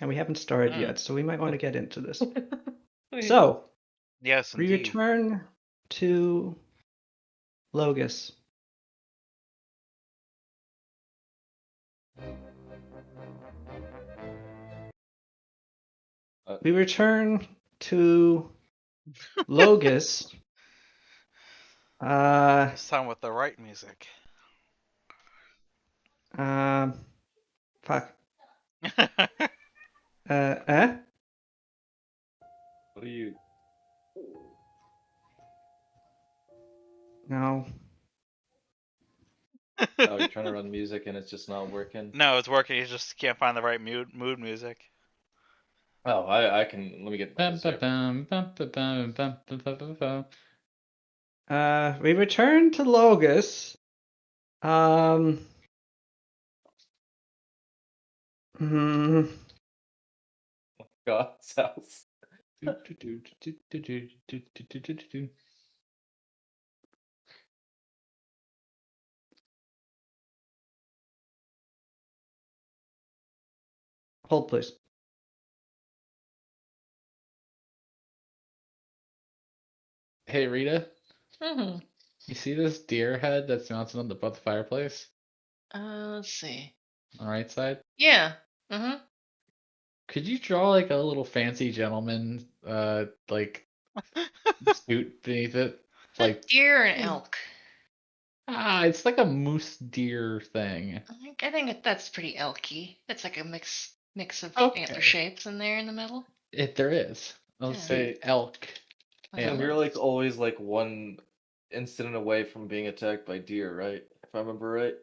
And we haven't started yet, so we might want to get into this. Wait. So, Yes, we indeed. return to Logus. We return to Logus. This time with the right music. Fuck. What are you? No. Oh, you're trying to run music and it's just not working. No, it's working. You just can't find the right mood music. Oh, I can. Let me get this here. We return to Logus. God's house. Hold, please. Hey, Rita, Mm-hmm. you see this deer head that's mounted on above the fireplace Let's see. on the right side? Yeah. Mm-hmm. Could you draw like a little fancy gentleman, like suit beneath it? It's A like deer or an elk? it's like a moose deer thing. I think that's pretty elky. That's like a mix of Okay. antler shapes in there in the middle. There is. Let's see, elk. And you're like always like one incident away from being attacked by deer, right? If I remember right.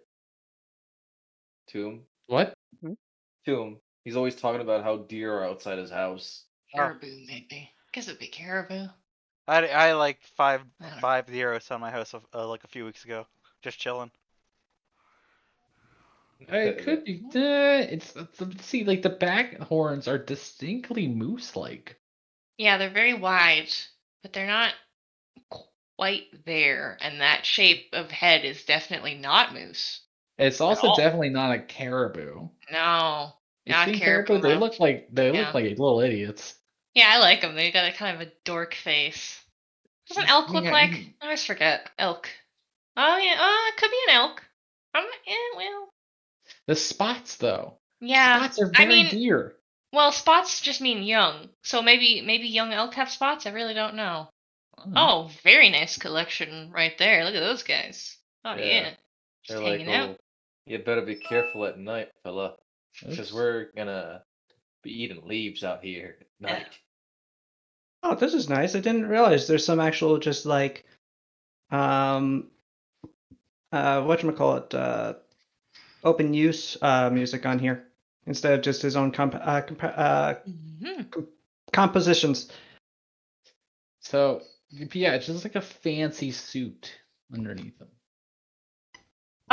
Tomb. What? Tomb. He's always talking about how deer are outside his house. Caribou, maybe. Guess it'd be caribou. I like I don't know. 5 deer outside my house like a few weeks ago, just chilling. It could be. It's see, like the back horns are distinctly moose-like. Yeah, they're very wide, but they're not quite there. And that shape of head is definitely not moose. It's also all. definitely not a caribou. No, You not seen caribou. They no. look like Yeah. little idiots. Yeah, I like them. They got a kind of a dork face. Does an elk look Yeah, like? I always forget. Elk. Oh yeah. Oh, it could be an elk. Well. The spots though. Yeah. Spots are very deer. Well, spots just mean young. So maybe young elk have spots. I really don't know. Oh, very nice collection right there. Look at those guys. Oh yeah. Just They're hanging out. You better be careful at night, fella, because we're gonna be eating leaves out here at night. Oh, this is nice. I didn't realize there's some actual just like whatchamacallit, open use music on here instead of just his own compositions. So yeah, it's just like a fancy suit underneath them.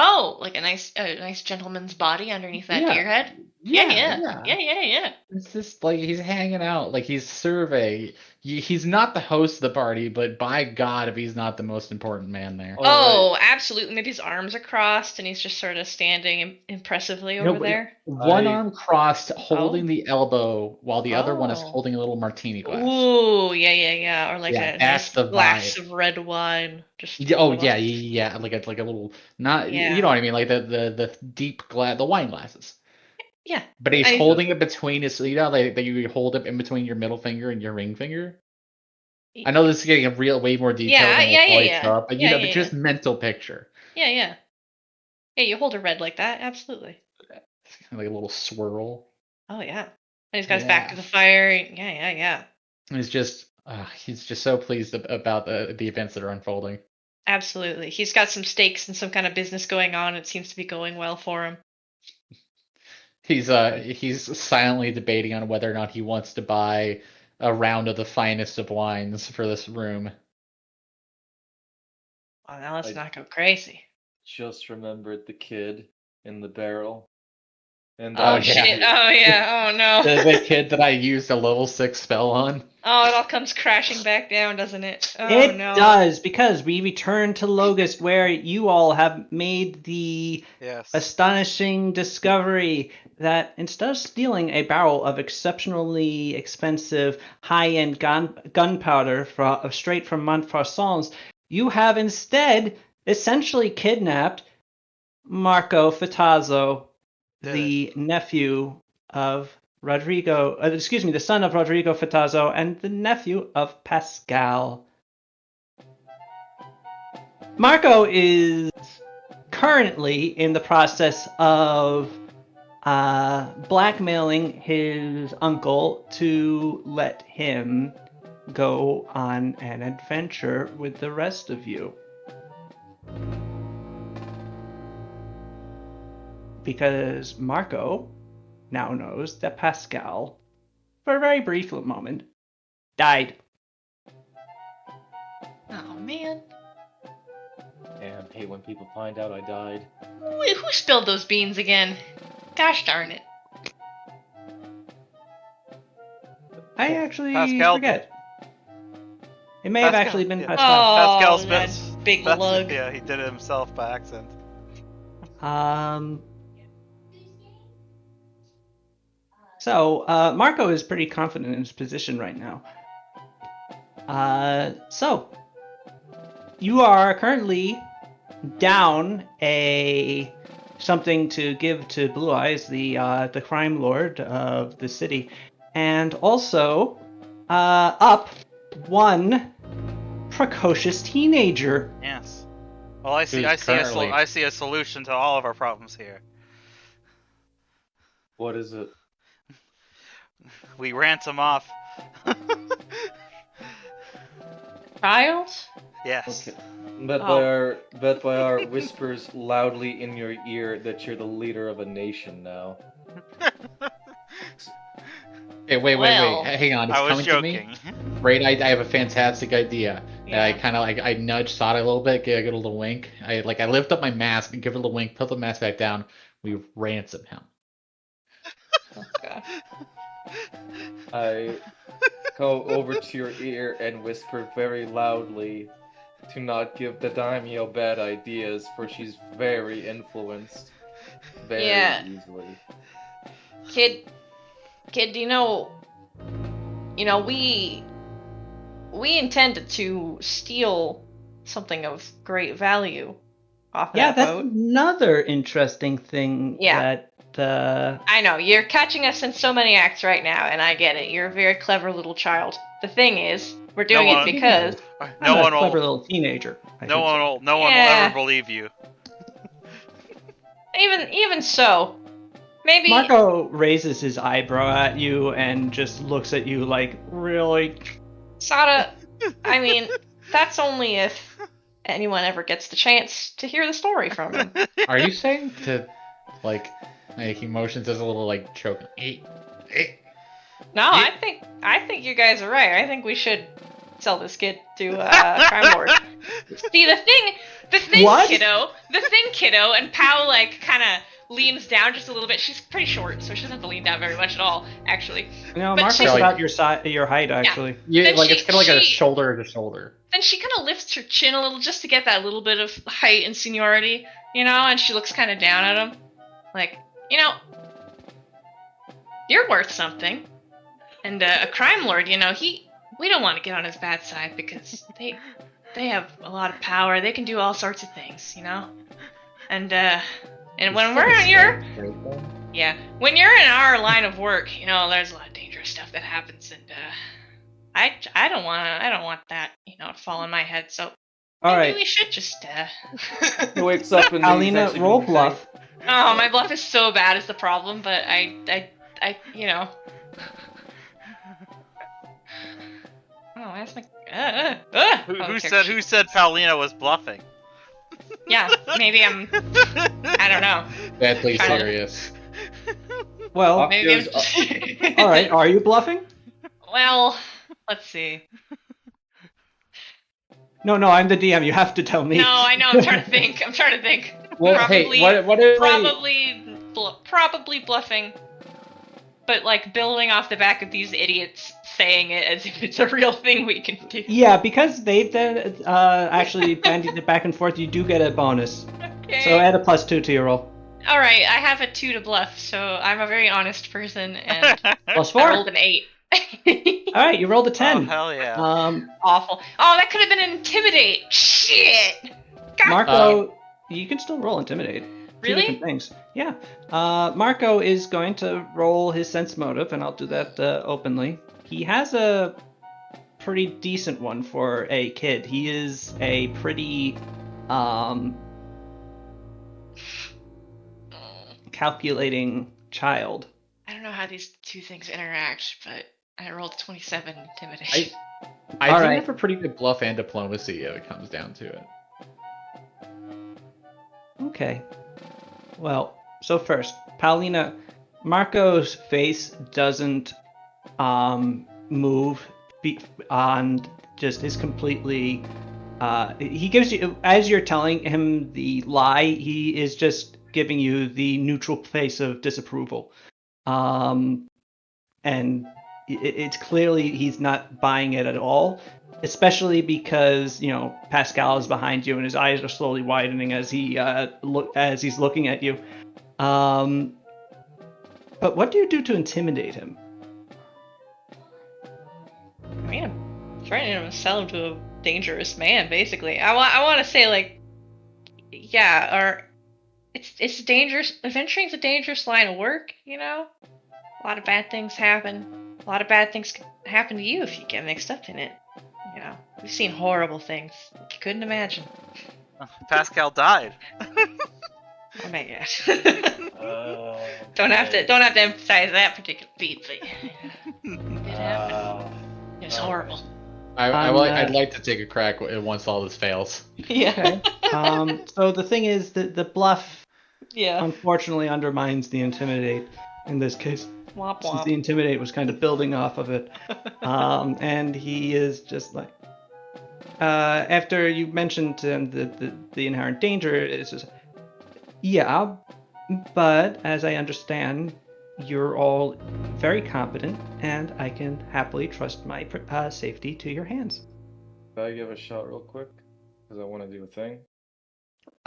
Oh, like a nice gentleman's body underneath that deer head. Yeah. It's just like he's hanging out, like he's surveying. He's not the host of the party, but by God, if he's not the most important man there. Oh, absolutely. Maybe his arms are crossed and he's just sort of standing impressively over there. One arm crossed, holding the elbow, while the other one is holding a little martini glass. Ooh, yeah. Or like a nice glass of red wine. Just like a little, not you know what I mean, like the deep glass, the wine glasses. Yeah. But he's holding it between his, you know, like that you hold it in between your middle finger and your ring finger. I know this is getting way more detailed than we'll but you know, but just mental picture. Yeah, you hold a red like that, absolutely. It's kind of like a little swirl. Oh yeah. And he's got his back to the fire. Yeah. And he's just so pleased about the events that are unfolding. Absolutely. He's got some stakes and some kind of business going on. It seems to be going well for him. He's silently debating on whether or not he wants to buy a round of the finest of wines for this room. Well, now let's not go crazy. Just remembered the kid in the barrel. And shit! Oh yeah! Oh no! The kid that I used a level 6 spell on. Oh, it all comes crashing back down, doesn't it? Oh it no! It does, because we return to Logus, where you all have made the astonishing discovery that instead of stealing a barrel of exceptionally expensive high-end gunpowder straight from Montfaucon's, you have instead essentially kidnapped Marco Fitazzo, the nephew of Rodrigo, the son of Rodrigo Fitazzo and the nephew of Pascal. Marco is currently in the process of blackmailing his uncle to let him go on an adventure with the rest of you. Because Marco now knows that Pascal, for a very brief moment, died. Oh, man. And I hate when people find out I died. Wait, who spilled those beans again? Gosh darn it. I actually Pascal forget. It may have Pascal, actually been yeah. Pascal. Oh, Pascal that spits. big lug. Yeah, he did it himself by accident. So, Marco is pretty confident in his position right now. So, you are currently down something to give to Blue Eyes, the crime lord of the city, and also up one precocious teenager. Yes. Well, I see a solution to all of our problems here. What is it? We ransom off. Child? Yes. Okay. Bet by our whispers loudly in your ear that you're the leader of a nation now. Hey, wait. Hang on. It's I was coming joking. to me. Great, I have a fantastic idea. Yeah. I kind of I nudge Sada a little bit, give a little wink. I lift up my mask and give it a little wink, put the mask back down. We ransom him. Oh, God. I go over to your ear and whisper very loudly to not give the daimyo bad ideas, for she's very influenced very easily. Kid, we intended to steal something of great value off that That's boat. another interesting thing that I know, you're catching us in so many acts right now, and I get it. You're a very clever little child. The thing is, we're doing it because I'm a clever little teenager. No one will ever believe you. even so, maybe Marco raises his eyebrow at you and just looks at you like, really? Sada, I mean, that's only if anyone ever gets the chance to hear the story from him. Are you saying to making motions as a little choking? No, I think you guys are right. I think we should sell this kid to crime lord. See, the thing, what? kiddo, and Pao kind of leans down just a little bit. She's pretty short, so she doesn't have to lean down very much at all, actually. No, But Marco's about your height, actually. Yeah, Then it's kind of a shoulder to shoulder. Then she kind of lifts her chin a little just to get that little bit of height and seniority, and she looks kind of down at him. Like, you're worth something. And a crime lord, we don't want to get on his bad side because they have a lot of power. They can do all sorts of things, And when we're when you're in our line of work, there's a lot of dangerous stuff that happens, and I don't want that, to fall on my head. So maybe we should just He wakes up and Paulina, roll bluff. Oh, my bluff is so bad is the problem, but I Oh, that's like Who said Paulina was bluffing? Yeah, maybe I'm. I don't know. Deadly serious. Well, maybe I'm just... all right. Are you bluffing? Well, let's see. No, I'm the DM. You have to tell me. No, I know. I'm trying to think. Well, probably, hey, what if probably bluffing, but building off the back of these idiots saying it as if it's a real thing we can do. Yeah, because they've actually bandied it back and forth. You do get a bonus. Okay. So add a +2 to your roll. All right, I have a 2 to bluff, so I'm a very honest person, and +4. I rolled an 8. All right, you rolled a 10. Oh, hell yeah. Awful. Oh, that could have been an intimidate. Shit. God. Marco, you can still roll intimidate. Really? 2 different things. Yeah. Marco is going to roll his sense motive, and I'll do that openly. He has a pretty decent one for a kid. He is a pretty calculating child. I don't know how these 2 things interact, but I rolled 27 intimidation. I think I have a pretty good bluff and diplomacy if it comes down to it. Okay. Well, so first, Paulina, Marco's face doesn't move on, just is completely he gives you, as you're telling him the lie, he is just giving you the neutral face of disapproval. And it's clearly he's not buying it at all, especially because, you know, Pascal is behind you and his eyes are slowly widening as he's looking at you. But what do you do to intimidate him? I mean, I'm threatening him to sell him to a dangerous man, basically. I want to say, like, yeah, or it's dangerous. Adventuring's a dangerous line of work, you know? A lot of bad things happen. A lot of bad things can happen to you if you get mixed up in it. You know, we've seen horrible things like you couldn't imagine. Pascal died. Oh my gosh. Don't have to emphasize that particular beat, but it happened. It was horrible. I'd like to take a crack once all this fails. Yeah. Okay. So the thing is that the bluff, Yeah. unfortunately, undermines the intimidate in this case. Womp Since womp. the intimidate was kind of building off of it. And he is just like, after you mentioned to him the inherent danger, it's just, yeah, but as I understand, you're all very competent, and I can happily trust my safety to your hands. Can I give a shot real quick? Because I want to do a thing.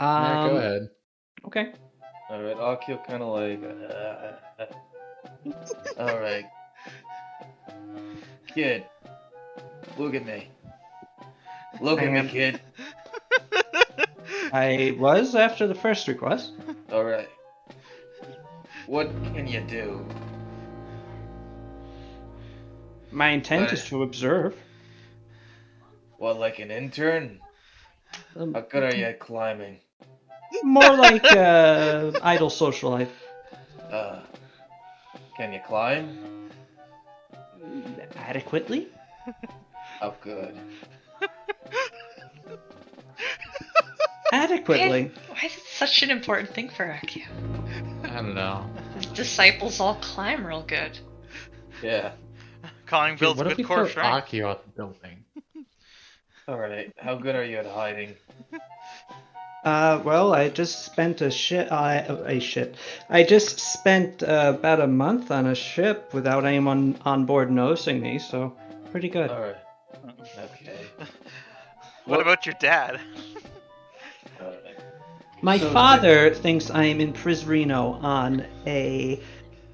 Yeah, go ahead. Okay. Alright, Akio kind of like... Alright. Kid. Look at me. Look at me, kid. I was after the first request. Alright. What can you do? My intent is to observe. What, like an intern? How good are you at climbing? More like idle social life. Can you climb? Adequately? Oh, good. Adequately. Why is it such an important thing for Akio? I don't know. His disciples all climb real good. Yeah. Calling builds What if good we core throw strength. Akio out the building? Alright, how good are you at hiding? Well, I just spent I just spent about a month on a ship without anyone on board noticing me, so pretty good. Alright. Okay. What about your dad? Alright. My father thinks I am in Prisreno on a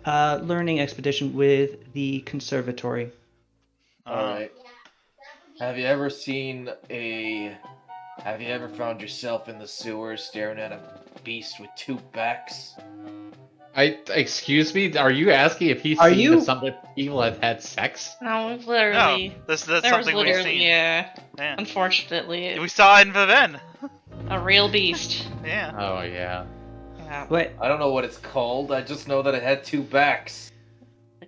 learning expedition with the conservatory. Alright. Have you ever found yourself in the sewer staring at a beast with 2 backs? Excuse me, are you asking if he's seen if some people have had sex? No, literally. No, that's something we've seen. Yeah. Unfortunately. We saw it in Viven. A real beast. Yeah. Oh, yeah. Yeah. Wait, I don't know what it's called, I just know that it had 2 backs.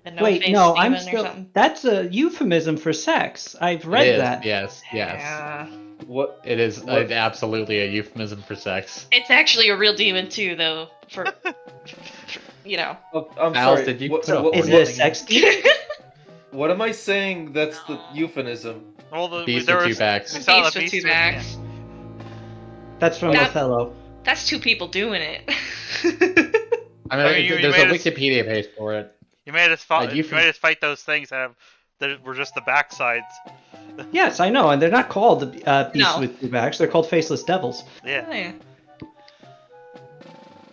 Like wait, no, I'm still. That's a euphemism for sex. I've read that. Yes, yes. Yeah. What? It is absolutely a euphemism for sex. It's actually a real demon too, though. For you know. Oh, I'm Alice, sorry. did you What- put a what- Is horny it a thing sex demon? What am I saying that's the euphemism? Well, Beast there with was, 2 backs. we saw Beast the with beast 2 backs. That's from That- Othello. That's 2 people doing it. I mean, you there's a made us- Wikipedia page for it. You made us fight. you You made us fight those things that were just the backsides. Yes, I know, and they're not called the beasts No. with 2 backs. They're called faceless devils. Yeah. Oh, yeah.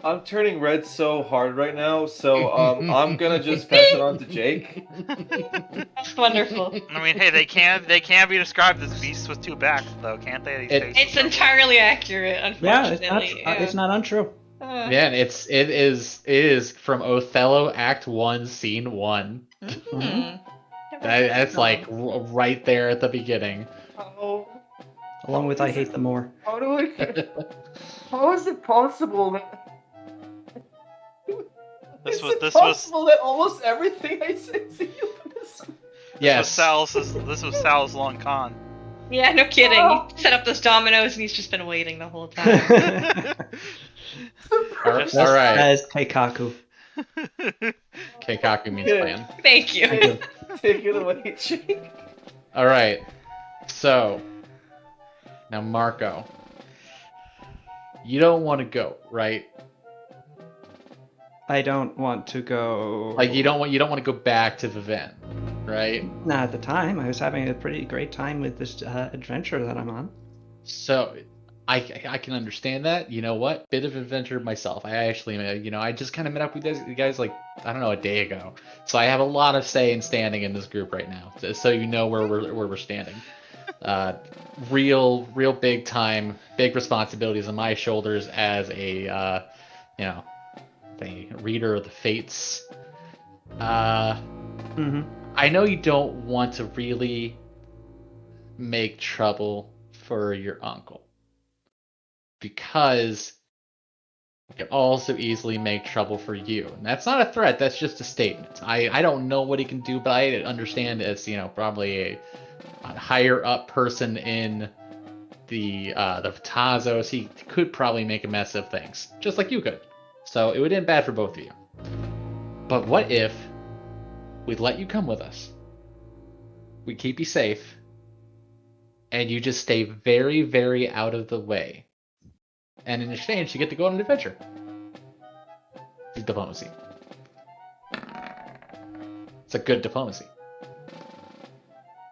I'm turning red so hard right now, so I'm gonna just pass it on to Jake. That's wonderful. I mean, hey, they can be described as beasts with two backs, though, can't they? It's entirely accurate, unfortunately. Yeah, it's not untrue. Man, it is from Othello Act 1, Scene 1. That's like right there at the beginning. Along with I Hate Them More. How do I? How is it possible that? This was possible that almost everything I said to you this. Yes. This was Sal's long con. Yeah, no kidding. He set up those dominoes and he's just been waiting the whole time. All right. That is Keikaku. Keikaku means plan. Thank you. Take it away, Jake. All right. So now, Marco, you don't want to go, right? I don't want to go. Like you don't want to go back to Vivint, right? Not at the time. I was having a pretty great time with this adventure that I'm on. So I can understand that. You know what? Bit of adventure myself. I actually, I just kind of met up with you guys like, I don't know, a day ago. So I have a lot of say in standing in this group right now. So you know where we're standing. Real big time, big responsibilities on my shoulders as a the reader of the fates. I know you don't want to really make trouble for your uncle, because it can also easily make trouble for you. And that's not a threat, that's just a statement. I don't know what he can do, but I understand as, probably a higher up person in the Tazos, he could probably make a mess of things, just like you could. So it would end bad for both of you. But what if we let you come with us? We keep you safe, and you just stay very, very out of the way. And in exchange, you get to go on an adventure. It's diplomacy. It's a good diplomacy.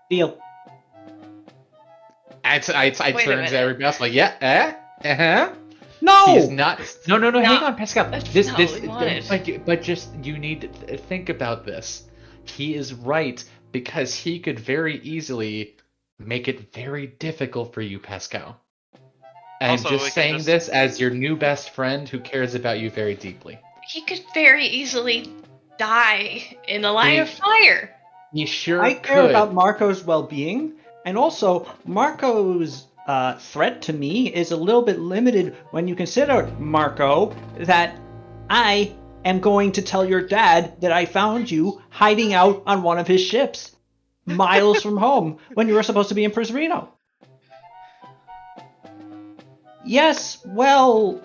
Deal. I turn to everybody else like, No! He's not. No, hang on, Pascal. But just, you need to think about this. He is right, because he could very easily make it very difficult for you, Pascal. And also, just saying this as your new best friend who cares about you very deeply. He could very easily die in the line of fire. He sure I care about Marco's well-being, and also Marco's threat to me is a little bit limited when you consider, Marco, that I am going to tell your dad that I found you hiding out on one of his ships, miles from home, when you were supposed to be in Prisrino. Yes, well,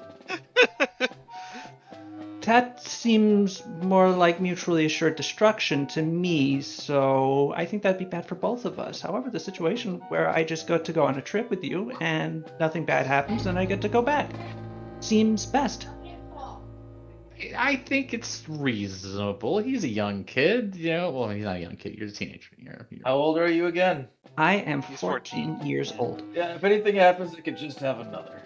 that seems more like mutually assured destruction to me, so I think that'd be bad for both of us. However, the situation where I just got to go on a trip with you and nothing bad happens and I get to go back seems best. I think it's reasonable. He's a young kid, Well, he's not a young kid. You're a teenager. How old are you again? I am 14 years old. Yeah, if anything happens, I could just have another.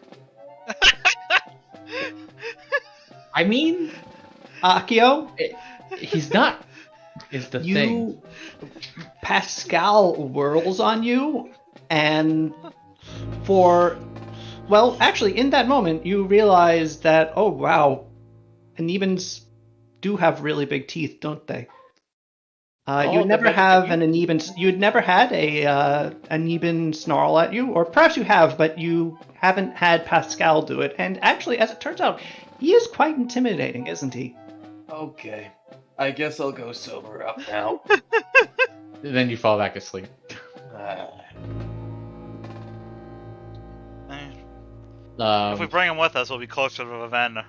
I mean, Akio, he's not. Is the thing. Pascal whirls on you, and actually, in that moment, you realize that, oh wow, Anebans do have really big teeth, don't they? You'd never have an Aneban. You'd never had a Aneban snarl at you, or perhaps you have, but you haven't had Pascal do it. And actually, as it turns out, he is quite intimidating, isn't he? Okay, I guess I'll go sober up now. Then you fall back asleep. If we bring him with us, we'll be closer to Vivint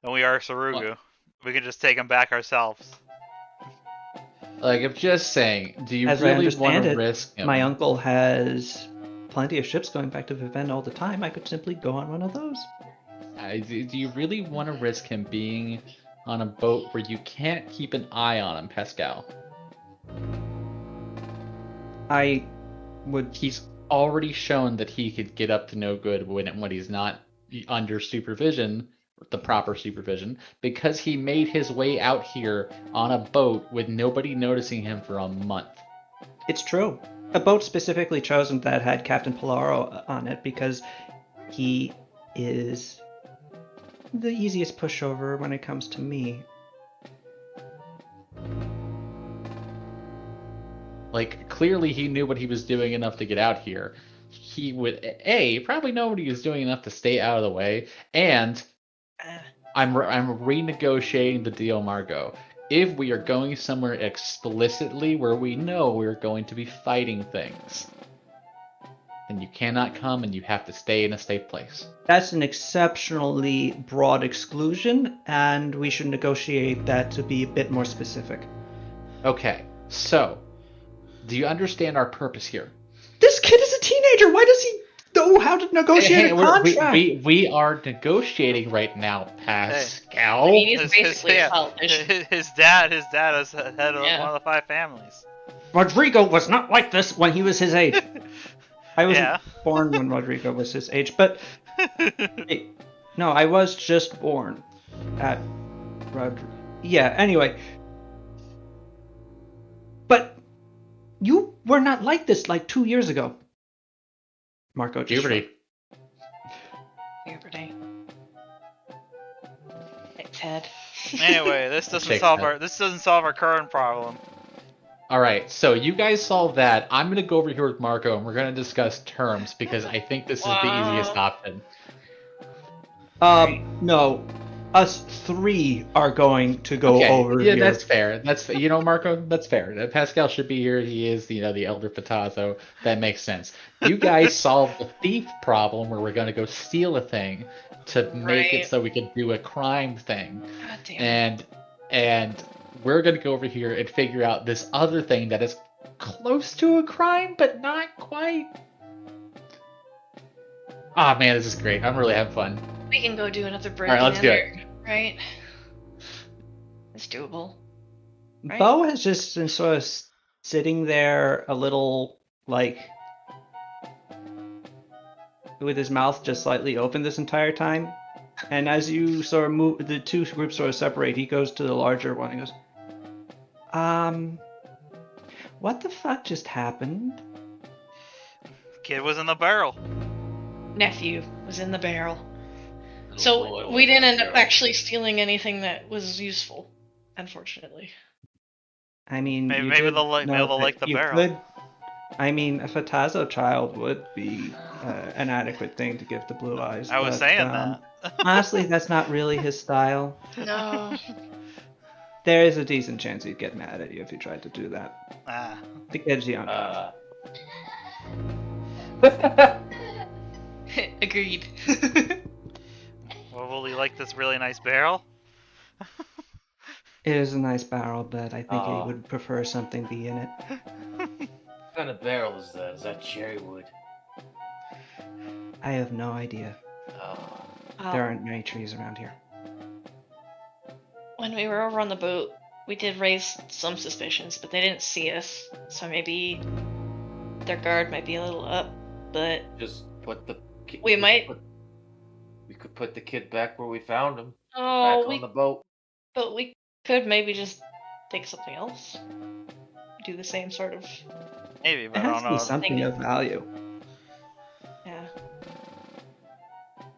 than we are Sarugu. We can just take him back ourselves. Like, I'm just saying, do you As really want to risk him? My uncle has plenty of ships going back to Vivint all the time. I could simply go on one of those. Do you really want to risk him being on a boat where you can't keep an eye on him, Pascal? I would. He's already shown that he could get up to no good when he's not under supervision, the proper supervision, because he made his way out here on a boat with nobody noticing him for a month. It's true. A boat specifically chosen that had Captain Polaro on it because he is the easiest pushover when it comes to me. Like, clearly he knew what he was doing enough to get out here. He would, probably know what he was doing enough to stay out of the way, and I'm renegotiating the deal, Margot. If we are going somewhere explicitly where we know we're going to be fighting things, then you cannot come and you have to stay in a safe place. That's an exceptionally broad exclusion, and we should negotiate that to be a bit more specific. Okay, so, do you understand our purpose here? This kid is a teenager! Why does he know how to negotiate a contract? We are negotiating right now, Pascal. I mean, he's basically a politician. His dad is head of one of the 5 families. Rodrigo was not like this when he was his age. I wasn't born when Rodrigo was his age, but no, I was just born at Yeah, anyway. But you were not like this like 2 years ago. Marco just Puberty. Puberty. It's head. Anyway, this doesn't solve our current problem. All right, so you guys solve that. I'm gonna go over here with Marco, and we're gonna discuss terms because I think this is the easiest option. No, us 3 are going to go over yeah, here. That's fair. Marco, that's fair. Pascal should be here. He is, the elder Patazo. That makes sense. You guys solve the thief problem where we're gonna go steal a thing to make it so we can do a crime thing. God damn. And we're gonna go over here and figure out this other thing that is close to a crime, but not quite. Ah, man, this is great. I'm really having fun. We can go do another break. Alright, let's do it. Right? It's doable. Right? Bo has just been sort of sitting there a little, like, with his mouth just slightly open this entire time. And as you sort of move, the 2 groups sort of separate, he goes to the larger one and goes, what the fuck just happened? Kid was in the barrel. Nephew was in the barrel. So we didn't end up actually stealing anything that was useful, unfortunately. I mean, maybe they'll like the barrel. I mean, a Fatazo child would be an adequate thing to give to Blue Eyes. I was saying that. Honestly, that's not really his style. No. There is a decent chance he'd get mad at you if you tried to do that. The kid's young. Agreed. Well, will he like this really nice barrel? It is a nice barrel, but I think he would prefer something be in it. What kind of barrel is that? Is that cherry wood? I have no idea. There aren't many trees around here. When we were over on the boat, we did raise some suspicions, but they didn't see us. So maybe their guard might be a little up, but just put the we could put the kid back where we found him. Oh, back on the boat. But we could maybe just take something else. Do the same sort of. Maybe, but it has to be something of value. Yeah.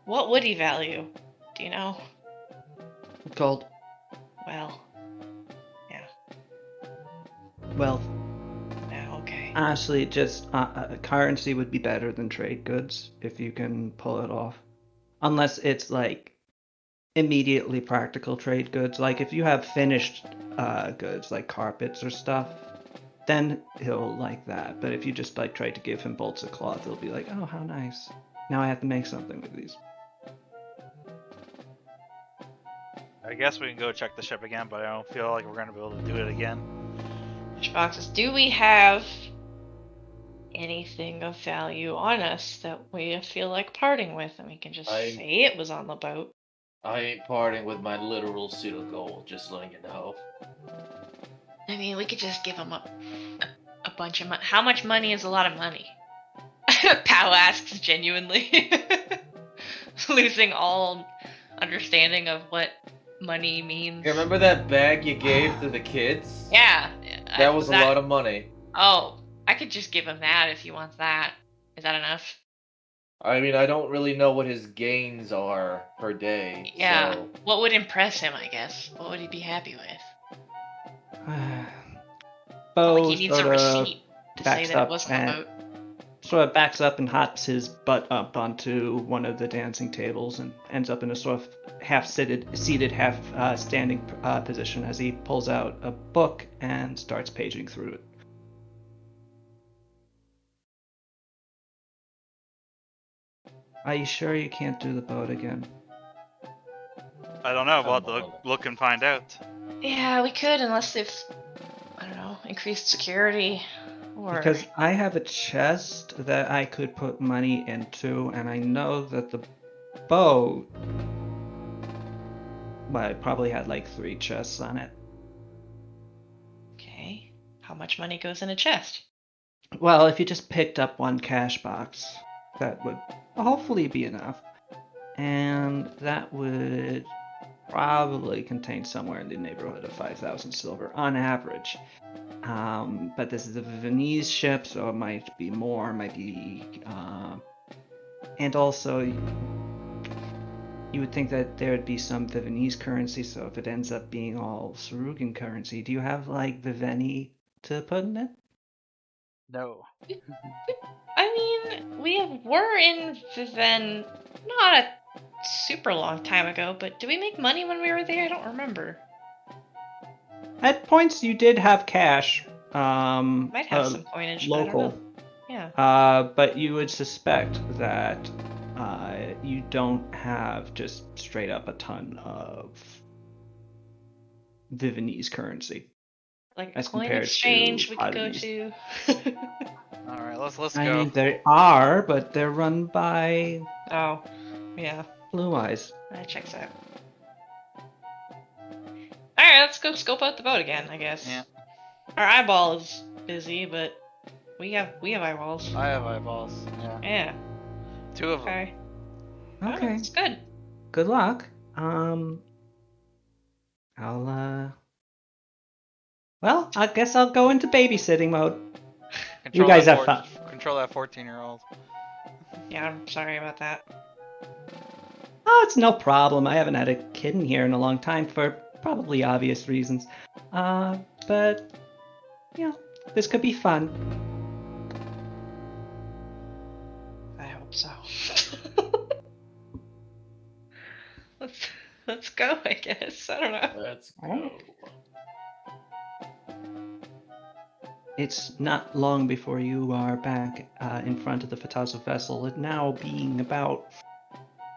What would he value? Do you know? Gold. Well. Yeah. Wealth. Yeah, okay. Honestly, just currency would be better than trade goods if you can pull it off. Unless it's like immediately practical trade goods. Like if you have finished goods like carpets or stuff, then he'll like that. But if you just like try to give him bolts of cloth, he'll be like, oh, how nice. Now I have to make something with these. I guess we can go check the ship again, but I don't feel like we're going to be able to do it again. Boxes. Do we have anything of value on us that we feel like parting with, and we can just say it was on the boat? I ain't parting with my literal suit of gold, just letting you know. I mean, we could just give him a bunch of money. How much money is a lot of money? Pow asks genuinely. losing all understanding of what money means. You remember that bag you gave to the kids? Yeah. That was a lot of money. Oh, I could just give him that if he wants that. Is that enough? I mean, I don't really know what his gains are per day. Yeah. So. What would impress him, I guess? What would he be happy with? Not like Bo he needs a sort of receipt to say that it wasn't a boat. sort of backs up and hops his butt up onto one of the dancing tables and ends up in a sort of seated, half standing position as he pulls out a book and starts paging through it. Are you sure you can't do the boat again? I don't know. We'll have to look and find out. Yeah, we could, unless they've, I don't know, increased security. Or... Because I have a chest that I could put money into, and I know that the boat, well, it probably had like 3 chests on it. Okay. How much money goes in a chest? Well, if you just picked up 1 cash box, that would hopefully be enough. And that would probably contain somewhere in the neighborhood of 5,000 silver on average. But this is a Viennese ship, so it might be more, might be... and also, you would think that there would be some Viennese currency, so if it ends up being all Sarugan currency, do you have, like, Viveni to put in it? No. I mean, we were in Viven not a super long time ago, but did we make money when we were there? I don't remember. At points, you did have cash. Might have some coinage, local. but I don't know. Yeah. But you would suspect that you don't have just straight up a ton of Viennese currency. Like as coin compared exchange to we could go oddities. to. All right, let's go. I mean, they are, but they're run by Oh, yeah. Blue Eyes. That checks out. Alright, let's go scope out the boat again, I guess. Yeah. Our eyeball is busy, but we have eyeballs. I have eyeballs. Yeah. Yeah. 2 of them. Okay. Okay. Oh, it's good. Good luck. Well, I guess I'll go into babysitting mode. Control You guys that have fun. Control that 14-year-old. Yeah, I'm sorry about that. Oh, it's no problem. I haven't had a kid in here in a long time for probably obvious reasons. But, this could be fun. I hope so. Let's go, I guess. I don't know. Let's go. It's not long before you are back in front of the Fatazo vessel, it now being about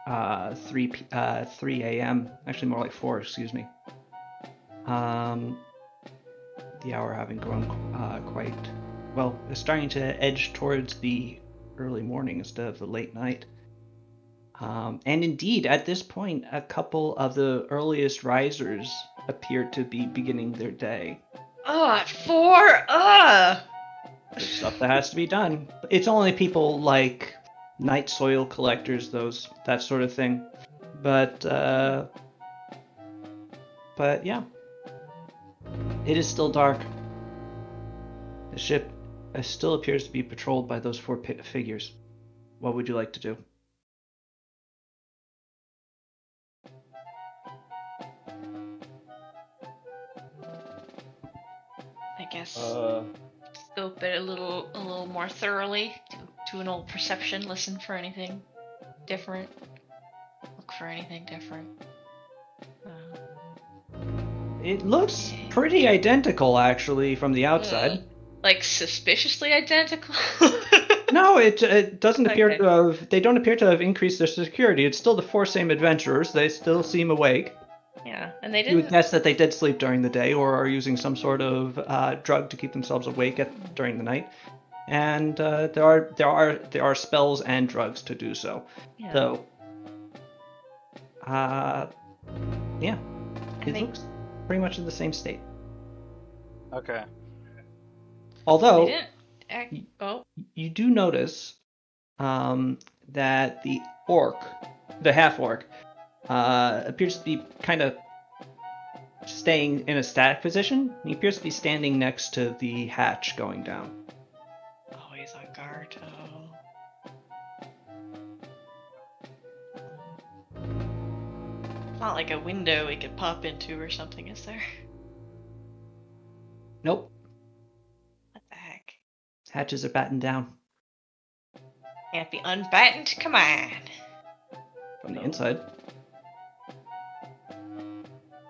3 a.m. Actually, more like 4, excuse me. The hour having grown quite... Well, it's starting to edge towards the early morning instead of the late night. And indeed, at this point, a couple of the earliest risers appear to be beginning their day. Oh, at 4? Ugh! There's stuff that has to be done. It's only people like night soil collectors, that sort of thing. But yeah, it is still dark. The ship still appears to be patrolled by those 4 figures. What would you like to do? I guess scope it a little more thoroughly. Do an old perception, listen for anything different. Look for anything different. It looks pretty identical, actually, from the outside. Like suspiciously identical? No, it doesn't appear Okay. to have... They don't appear to have increased their security. It's still the 4 same adventurers. They still seem awake. Yeah, and they You would didn't. guess that they did sleep during the day or are using some sort of drug to keep themselves awake during the night. And there are spells and drugs to do so. Yeah. Though, it they- looks pretty much in the same state. Okay. Although, They didn't. Oh. you do notice that the orc the half-orc, appears to be kind of staying in a static position. He appears to be standing next to the hatch going down. Oh, he's on guard. Oh. It's not like a window we could pop into or something, is there? Nope, What the heck? hatches are battened down Can't be unbattened? Come on. from the inside.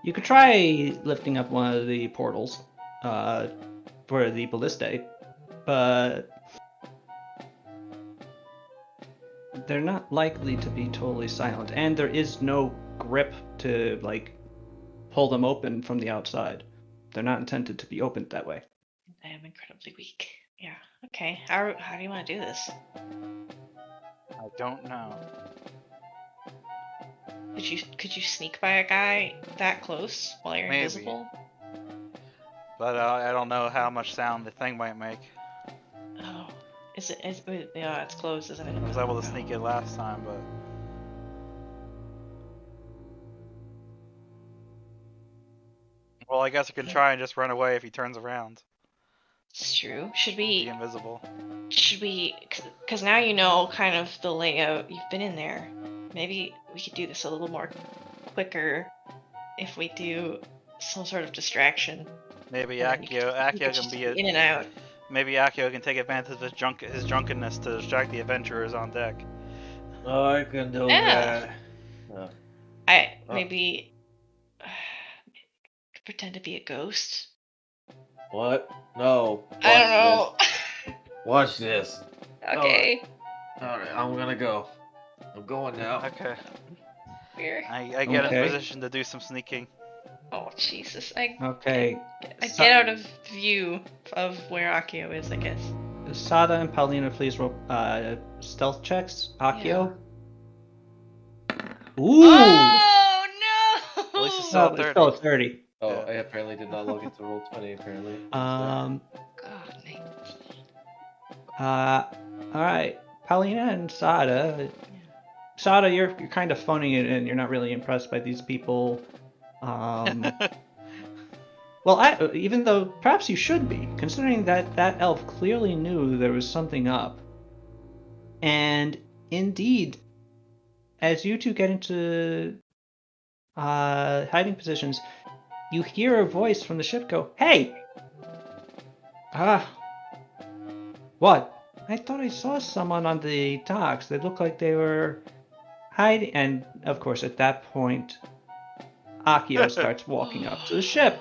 You could try lifting up one of the portals for the ballistae, but they're not likely to be totally silent, and there is no grip to like pull them open from the outside. They're not intended to be opened that way. I am incredibly weak. Yeah. Okay. How do you want to do this? I don't know. Could you sneak by a guy that close while you're Maybe. invisible? But I don't know how much sound the thing might make. Oh. Yeah, it's closed, isn't it? I was able to sneak it last time, but... Well, I guess I can try and just run away if he turns around. It's true. Should Be we, invisible. because now you know kind of the layout, you've been in there. Maybe we could do this a little more quicker if we do some sort of distraction. Maybe And then you Accio could can just be in and out. Maybe Accio can take advantage of his drunkenness to distract the adventurers on deck. I can do Yeah. that. Maybe pretend to be a ghost. What? No. I don't know. Watch this. Okay. Alright, I'm gonna go. I'm going now. Okay. Weird. I get Okay. in position to do some sneaking. Oh Jesus! I Okay. get out of view of where Akio is, I guess. Sada and Paulina, please roll stealth checks. Akio. Ooh! Oh no! At least it's No, not it's 30. still a 30. Oh, Yeah. I apparently did not log into Roll20, apparently. God, Nate. Alright. Paulina and Sada. Sada, you're kind of phoning it in. You're not really impressed by these people. Well, even though perhaps you should be, considering that that elf clearly knew there was something up. And indeed, as you two get into hiding positions, you hear a voice from the ship go, "Hey! What? I thought I saw someone on the docks. They looked like they were hiding." And of course, at that point, Akio starts walking up to the ship.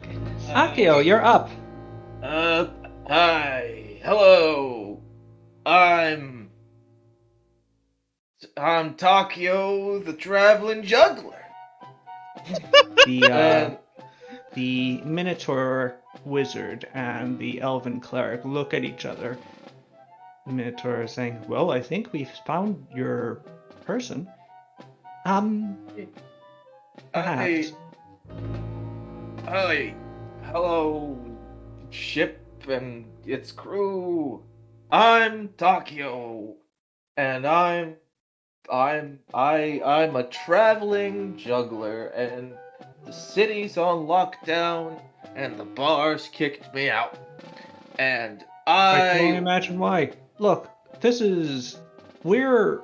Goodness. Akio, you're up. Hi. Hello. I'm Takio, the traveling juggler. The Minotaur wizard and the elven cleric look at each other. The Minotaur is saying, "Well, I think we've found your person. Perhaps." Hi. Hello, ship and its crew. I'm Takio, and I'm a traveling juggler, and the city's on lockdown, and the bars kicked me out, and I can only imagine why. Look, we're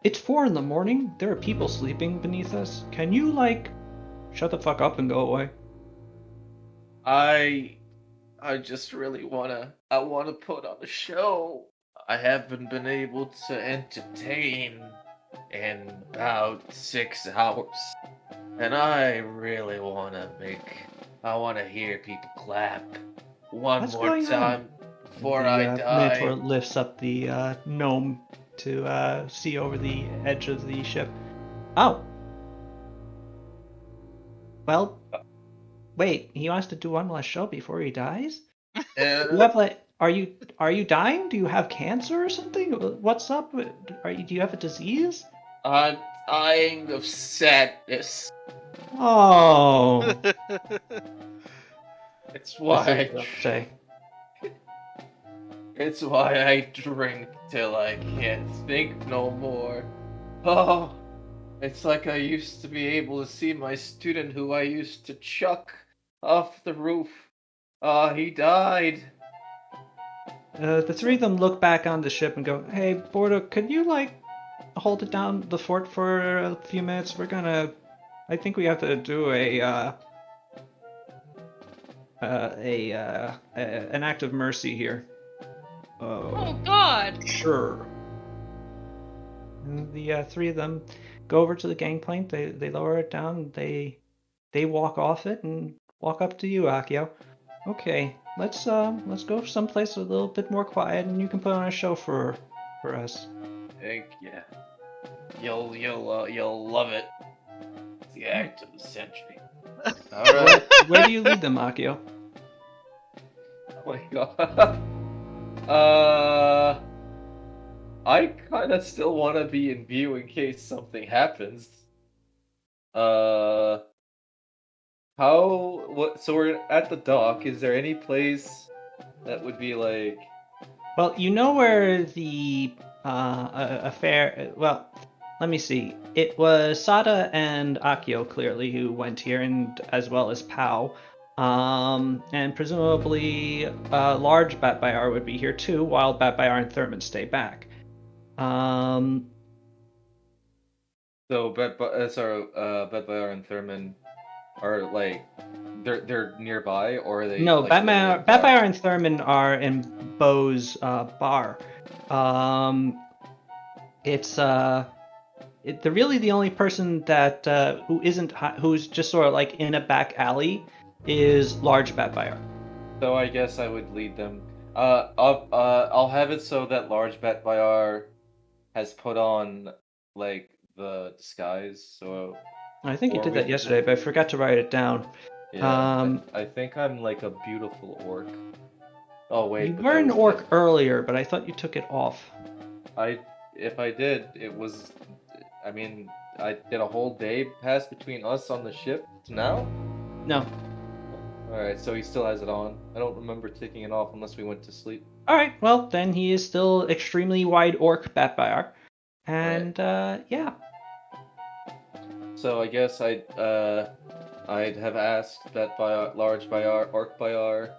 it's 4 a.m. There are people sleeping beneath us. Can you shut the fuck up and go away? I just really wanna put on a show. I haven't been able to entertain in about 6 hours. And I really wanna hear people clap one What's more going time before I The die. Minotaur lifts up the gnome to see over the edge of the ship. Oh. Well, wait, he wants to do one last show before he dies? You have are you dying? Do you have cancer or something? What's up? Do you have a disease? I'm dying of sadness. Oh. It's why Say. It's why I drink till I can't think no more. Oh, it's like I used to be able to see my student who I used to chuck off the roof. He died. The three of them look back on the ship and go, "Hey, Bordo, could you hold it down the fort for a few minutes? I think we have to do an act of mercy here." Oh God! Sure. And the three of them go over to the gangplank. They lower it down. They walk off it and walk up to you, Akio. Okay, let's go someplace a little bit more quiet, and you can put on a show for us. Heck yeah. You'll love it. It's the act of the century. Alright. Where do you lead them, Akio? Oh my god. I kinda still wanna be in view in case something happens. So we're at the dock. Is there any place that would be like... Well, you know where the affair. Well, let me see. It was Sada and Akio clearly who went here, and as well as Pao. And presumably large Batbayar would be here too, while Batbayar and Thurman stay back. So Bedbayar and Thurman are like they're nearby, or are they No, like literally far? Batbayar and Thurman are in Bo's bar. It's really the only person that who's just sort of like in a back alley is large Batfire. So I guess I would lead them. I'll have it so that large Batbayar has put on like the disguise. So I think you or did we that could yesterday, but I forgot to write it down. yeah, I think I'm like a beautiful orc. Oh wait, You but were that an was orc earlier, but I thought you took it off. if I did, it was. I mean, I did a whole day pass between us on the ship to now. No. Alright, so he still has it on. I don't remember taking it off unless we went to sleep. Alright, well, then he is still extremely wide orc Batfire. And, yeah. So I guess I'd have asked that large Bayar, orc Bayar,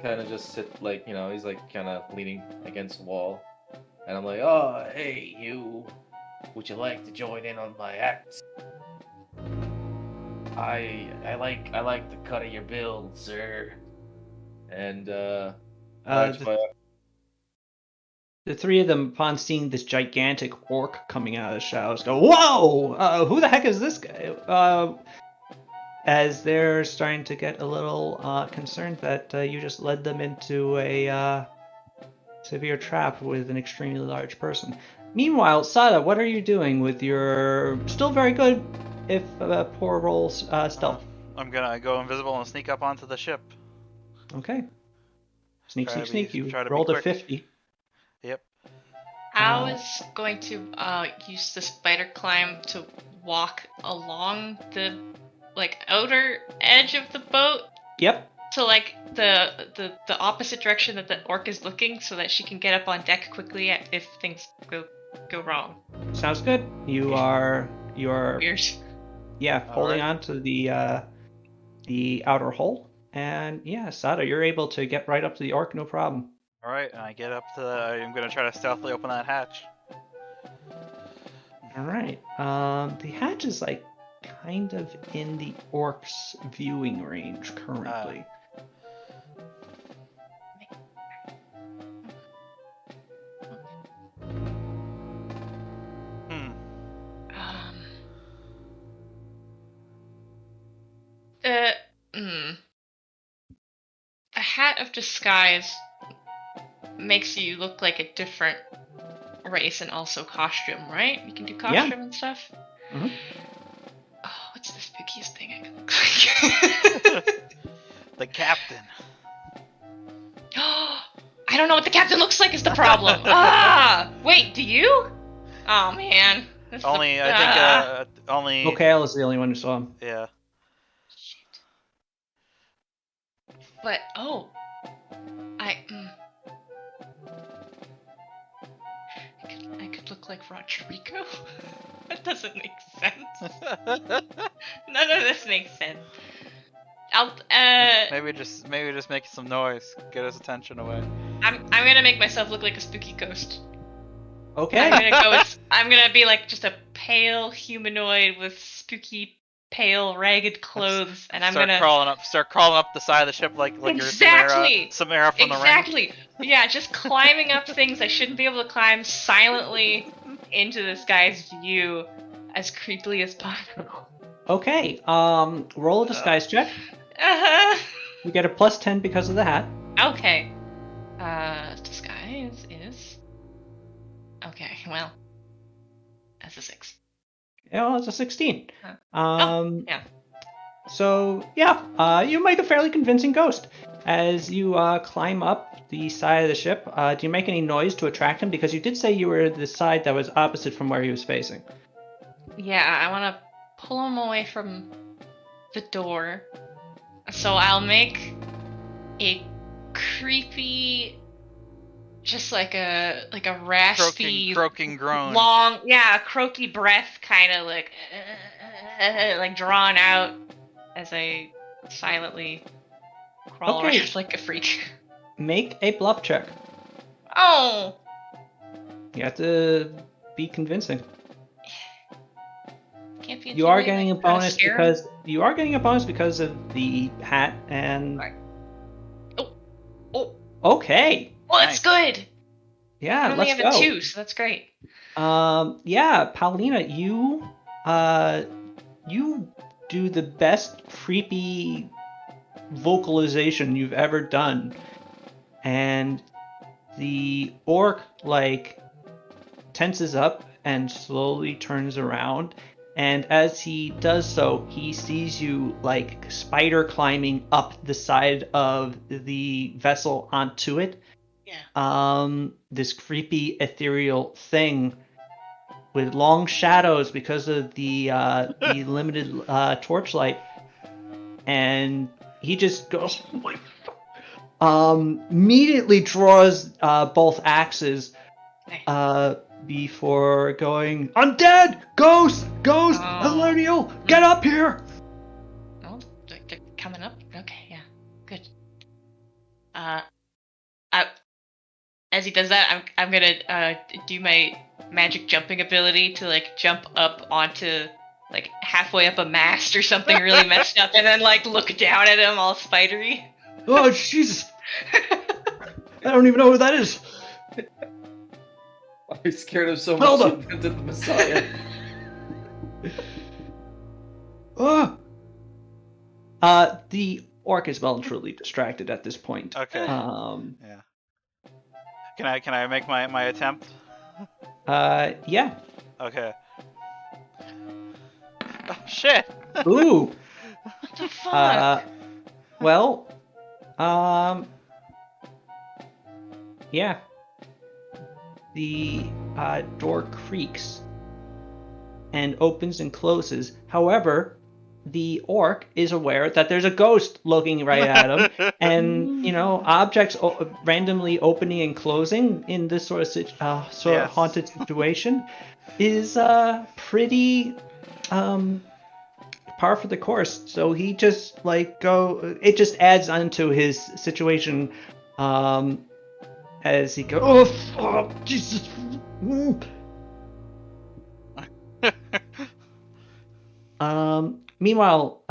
kind of just sit like, he's like kind of leaning against a wall. And I'm like, oh, hey, you, would you like to join in on my act? I like the cut of your build, sir. And large Bayar. The three of them, upon seeing this gigantic orc coming out of the shadows, go, "Whoa! Who the heck is this guy?" As they're starting to get a little concerned that you just led them into a severe trap with an extremely large person. Meanwhile, Sada, what are you doing with your still very good, if poor rolls, stealth? I'm gonna go invisible and sneak up onto the ship. Okay. Sneak. You try to be rolled a quick. 50. Yep. I was going to use the spider climb to walk along the outer edge of the boat. Yep. To the opposite direction that the orc is looking, so that she can get up on deck quickly if things go wrong. Sounds good. You are Weird. Yeah, holding on to the outer hull, and yeah, Sada, you're able to get right up to the orc, no problem. All right, and I get up to. I'm gonna try to stealthily open that hatch. All right. The hatch is like kind of in the orc's viewing range currently. A hat of disguise makes you look like a different race and also costume, right? You can do costume and stuff. Mm-hmm. Oh, what's the spookiest thing I can look like? The captain. I don't know what the captain looks like is the problem. Wait, do you? Oh man. I think only. Okale is the only one who saw him. Yeah. Shit. But look like Rodrigo? That doesn't make sense. None of this makes sense. I'll maybe just make some noise, get his attention away. I'm gonna make myself look like a spooky ghost. Okay. I'm gonna be like just a pale humanoid with spooky, pale, ragged clothes, and I'm start gonna crawling up the side of the ship like exactly you're Samara from the ring. exactly. Yeah, just climbing up things I shouldn't be able to climb silently into this guy's view as creepily as possible. Okay. Roll a disguise check. Uh-huh. You get a +10 because of the hat. Okay. Disguise is. Okay, well, that's a 6. Oh, it's a 16. Yeah. So yeah, you make a fairly convincing ghost as you climb up the side of the ship. Do you make any noise to attract him? Because you did say you were the side that was opposite from where he was facing. Yeah, I want to pull him away from the door. So I'll make a creepy, just like a raspy, croaking groan. long, yeah, croaky breath, kind of like drawn out as I silently crawl Okay. around like a freak. Make a bluff check. Oh, You have to be convincing. can't be. You are getting a bonus because of the hat and. Oh. Okay. Well, that's good. Yeah, I only let's have go. a 2, so that's great. Yeah, Paulina, you do the best creepy vocalization you've ever done, and the orc tenses up and slowly turns around, and as he does so, he sees you spider climbing up the side of the vessel onto it. Yeah. This creepy ethereal thing with long shadows because of the limited torchlight, and he just goes immediately draws both axes before going, "Undead! Ghost! Elenial! Get up here!" Oh, they're coming up? Okay, yeah. Good. As he does that, I'm gonna do my magic jumping ability to jump up onto halfway up a mast or something really messed up, and then look down at him all spidery. Oh Jesus! I don't even know who that is. I scared him so much he invented the Messiah. The orc is well and truly distracted at this point. Okay. Yeah. Can I make my attempt? Yeah. Okay. Oh, shit. Ooh. What the fuck? Well, yeah. The door creaks and opens and closes. However, the orc is aware that there's a ghost looking right at him, and objects randomly opening and closing in this sort of haunted situation is pretty par for the course. So he just it just adds onto his situation as he goes, oh Jesus. Meanwhile,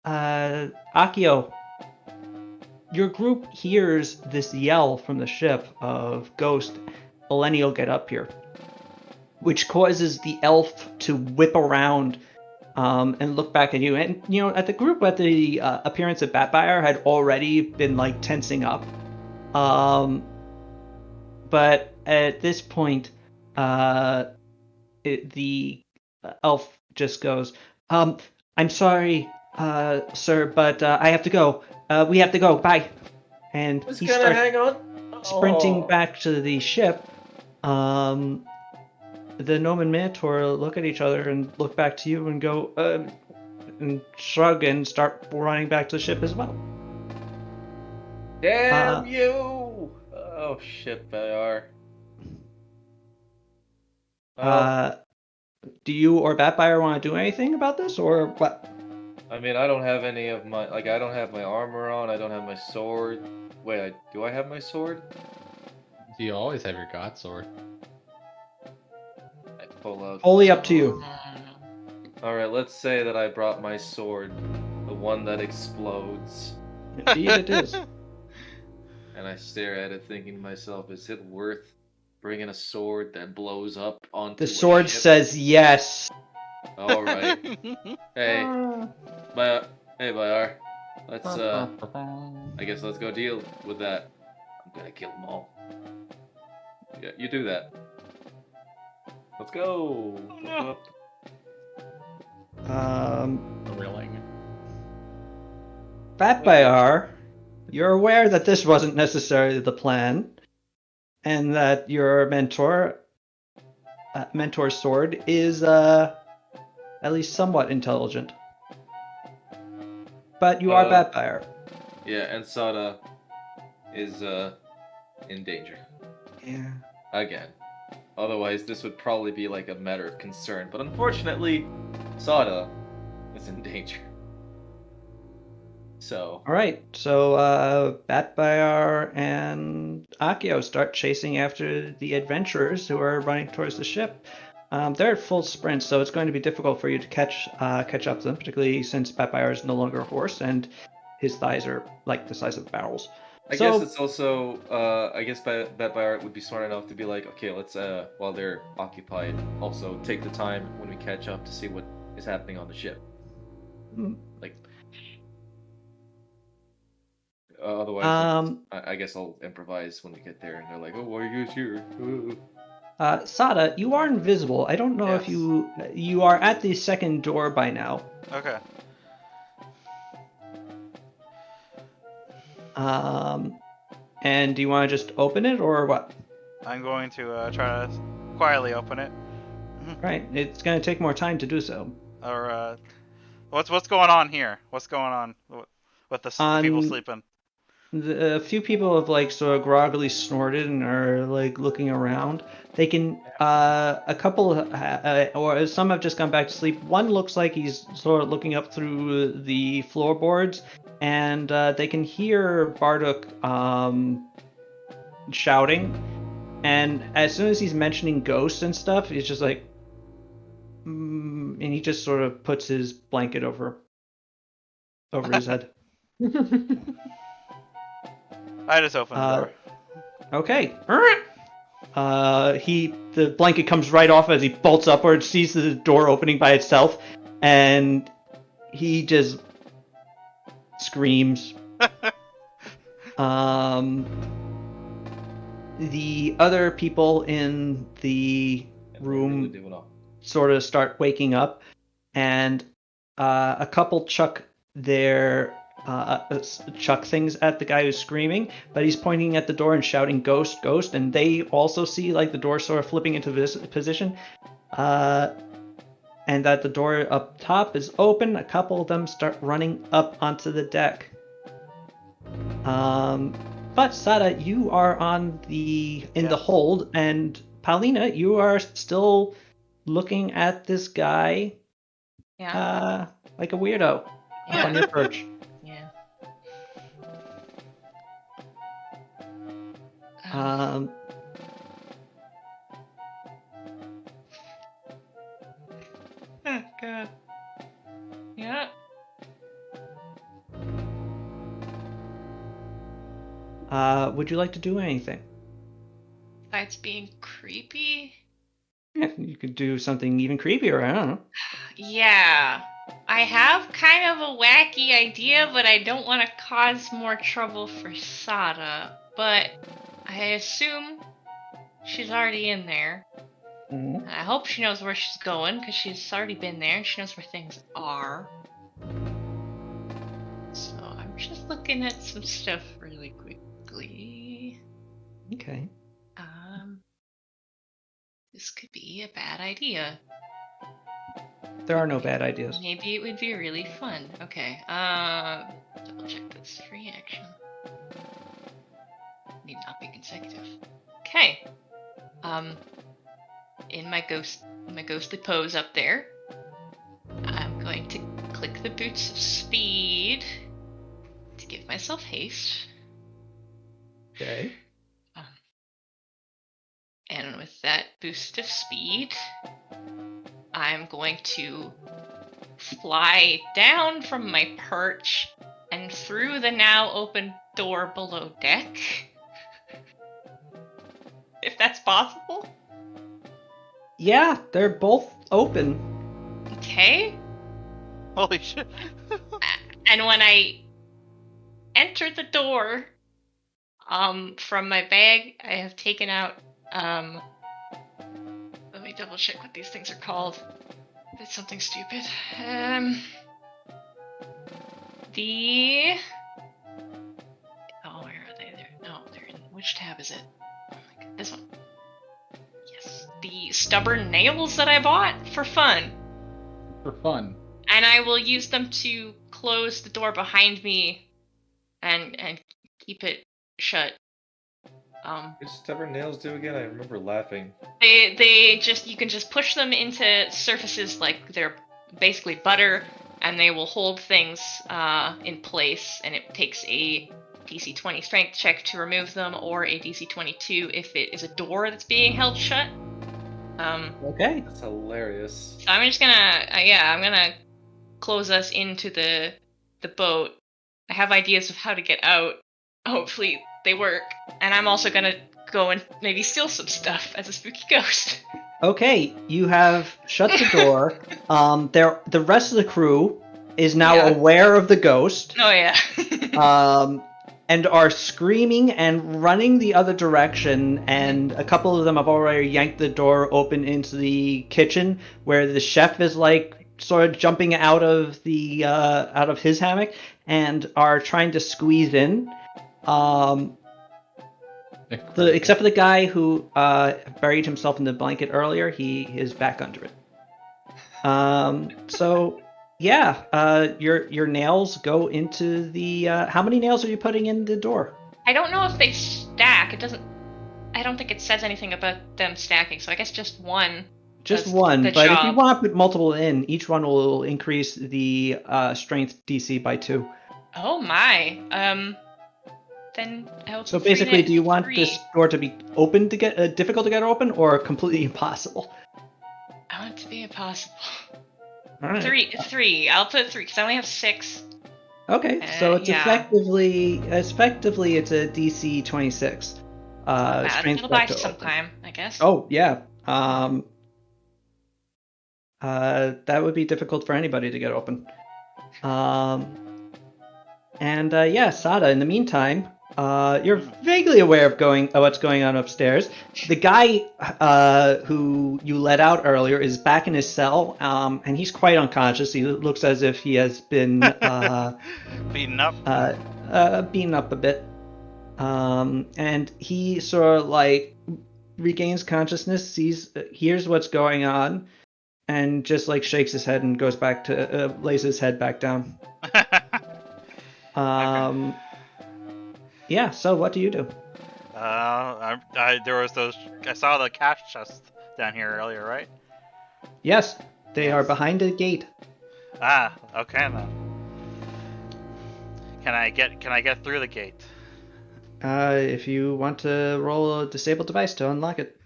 Akio, your group hears this yell from the ship of Ghost, Millennial, get up here, which causes the elf to whip around and look back at you. And, at the group at the appearance of Batfire had already been, tensing up. But at this point, the elf just goes, I'm sorry, sir, but I have to go. We have to go. Bye. And Just he gonna starts hang on. sprinting back to the ship. The gnome and Minotaur look at each other and look back to you and go, and shrug and start running back to the ship as well. Damn you! Oh shit, they are. Do you or Batfire want to do anything about this, or what? I mean, I don't have any of my I don't have my armor on. I don't have my sword. Wait, do I have my sword? Do you always have your god sword? I pull out. Wholly up to you. All right, let's say that I brought my sword, the one that explodes, Indeed, it is. and I stare at it, thinking to myself, "Is it worth bringing a sword that blows up onto The a sword ship?" says yes. All right. Hey, Bayar. Hey, Bayar. Let's I guess let's go deal with that. I'm gonna kill them all. Yeah, you do that. Let's go. no. Thrilling. Batfire, you're aware that this wasn't necessarily the plan, and that your mentor's sword is at least somewhat intelligent. But you are Batfire. Yeah, and Sada is in danger Yeah. again. Otherwise, this would probably be like a matter of concern. But unfortunately, Sada is in danger. So. All right. So Batfire and Akio start chasing after the adventurers who are running towards the ship. They're at full sprint, so it's going to be difficult for you to catch up to them, particularly since Batfire is no longer a horse and his thighs are like the size of barrels. I guess it's also, I guess Batfire would be smart enough to be like, okay, let's, while they're occupied, also take the time when we catch up to see what is happening on the ship. Like, otherwise, I guess I'll improvise when we get there, and they're like, oh, why are you guys here? Sada, you are invisible. I don't know if Yes. you are at the second door by now. Okay. And do you want to just open it or what? I'm going to try to quietly open it. Right, it's going to take more time to do so. Or what's going on here? What's going on with the people sleeping? A few people have like sort of groggily snorted and are like looking around. They can a couple or some have just gone back to sleep. One looks like he's sort of looking up through the floorboards, and they can hear Bardock shouting. And as soon as he's mentioning ghosts and stuff, he's just like, and he just sort of puts his blanket over his head. I just opened the door. Okay. The blanket comes right off as he bolts upward, sees the door opening by itself, and he just screams. The other people in the room sort of start waking up, and a couple chuck things at the guy who's screaming, but he's pointing at the door and shouting "Ghost, ghost!" And they also see like the door sort of flipping into this position, and that the door up top is open. A couple of them start running up onto the deck. But Sada, you are in the hold, and Paulina, you are still looking at this guy, like a weirdo up on your perch. Yeah. Oh God. Yeah. Would you like to do anything? Besides being creepy? Yeah, you could do something even creepier. I don't know. Yeah. I have kind of a wacky idea, but I don't want to cause more trouble for Sada. But I assume she's already in there. Mm-hmm. I hope she knows where she's going, because she's already been there and she knows where things are. So I'm just looking at some stuff really quickly. Okay. This could be a bad idea. There are no bad ideas. Maybe it would be really fun. Okay. Double check this. Free action. Need not be consecutive. Okay. in my ghostly pose up there, I'm going to click the boots of speed to give myself haste. Okay. And with that boost of speed, I'm going to fly down from my perch and through the now open door below deck. If that's possible. Yeah, they're both open. Okay. Holy shit. And when I enter the door, from my bag, I have taken out, let me double check what these things are called. It's something stupid. Oh, where are they? No, they're in, which tab is it? Oh my god, this one. Yes. The stubborn nails that I bought for fun. For fun. And I will use them to close the door behind me and keep it shut. What did stubborn nails do again? I remember laughing. They just, you can just push them into surfaces like they're basically butter, and they will hold things in place, and it takes a DC 20 strength check to remove them, or a DC 22 if it is a door that's being held shut. Okay. That's hilarious. So I'm just gonna, I'm gonna close us into the boat. I have ideas of how to get out. Hopefully they work. And I'm also gonna go and maybe steal some stuff as a spooky ghost. Okay, you have shut the door. The rest of the crew is now Yeah. aware of the ghost. Oh yeah. And are screaming and running the other direction, and a couple of them have already yanked the door open into the kitchen, where the chef is like sort of jumping out of his hammock and are trying to squeeze in. Except for the guy who buried himself in the blanket earlier, he is back under it. So yeah, your nails go into the. How many nails are you putting in the door? I don't know if they stack. I don't think it says anything about them stacking, so I guess just one. Just does one, the but if you job. want to put multiple in, each one will increase the strength DC by 2. Oh my. Then I will So put three basically, do you want three. this door to be open to get difficult to get open, or completely impossible? I want it to be impossible. All right. Three. I'll put 3 because I only have 6. Okay, so it's yeah. effectively it's a DC 26. Strength It'll check buy to some open. time, I guess. Oh yeah. That would be difficult for anybody to get open. Yeah, Sada. In the meantime, you're vaguely aware of what's going on upstairs. The guy who you let out earlier is back in his cell, and he's quite unconscious. He looks as if he has been beaten up. beaten up a bit. And he sort of like regains consciousness, hears what's going on, and just like shakes his head and goes back to lays his head back down. Okay. Yeah. So what do you do? There was those. I saw the cash chest down here earlier, right? Yes, they Yes. are behind the gate. Ah, okay then. Can I get through the gate? If you want to roll a disabled device to unlock it.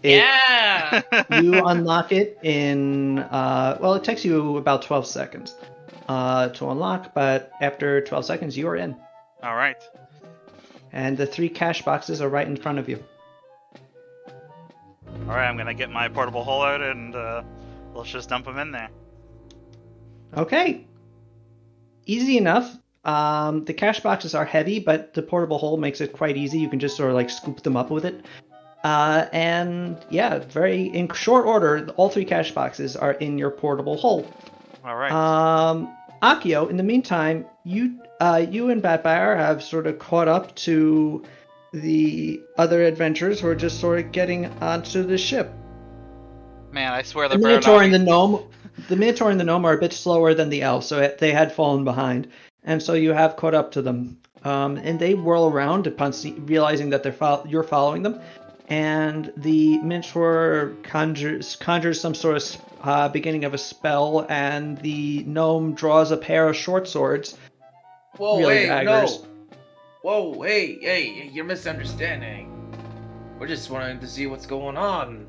Yeah. You unlock it in, it takes you about 12 seconds to unlock, but after 12 seconds, you are in. All right. And the 3 cash boxes are right in front of you. All right, I'm gonna get my portable hole out and let's just dump them in there. Okay. Easy enough. The cash boxes are heavy, but the portable hole makes it quite easy. You can just sort of like scoop them up with it. And yeah, in short order, all 3 cash boxes are in your portable hole. All right. Akio, in the meantime, you and Batfire have sort of caught up to the other adventurers who are just sort of getting onto the ship. Man, I swear The they're better Minotaur not and be... the gnome, are a bit slower than the elves, so they had fallen behind, and so you have caught up to them. and they whirl around upon realizing that you're following them. And the Minotaur conjures some sort of beginning of a spell, and the gnome draws a pair of short swords. Whoa, Really hey, daggers. no! Whoa, hey, you're misunderstanding. We're just wanting to see what's going on.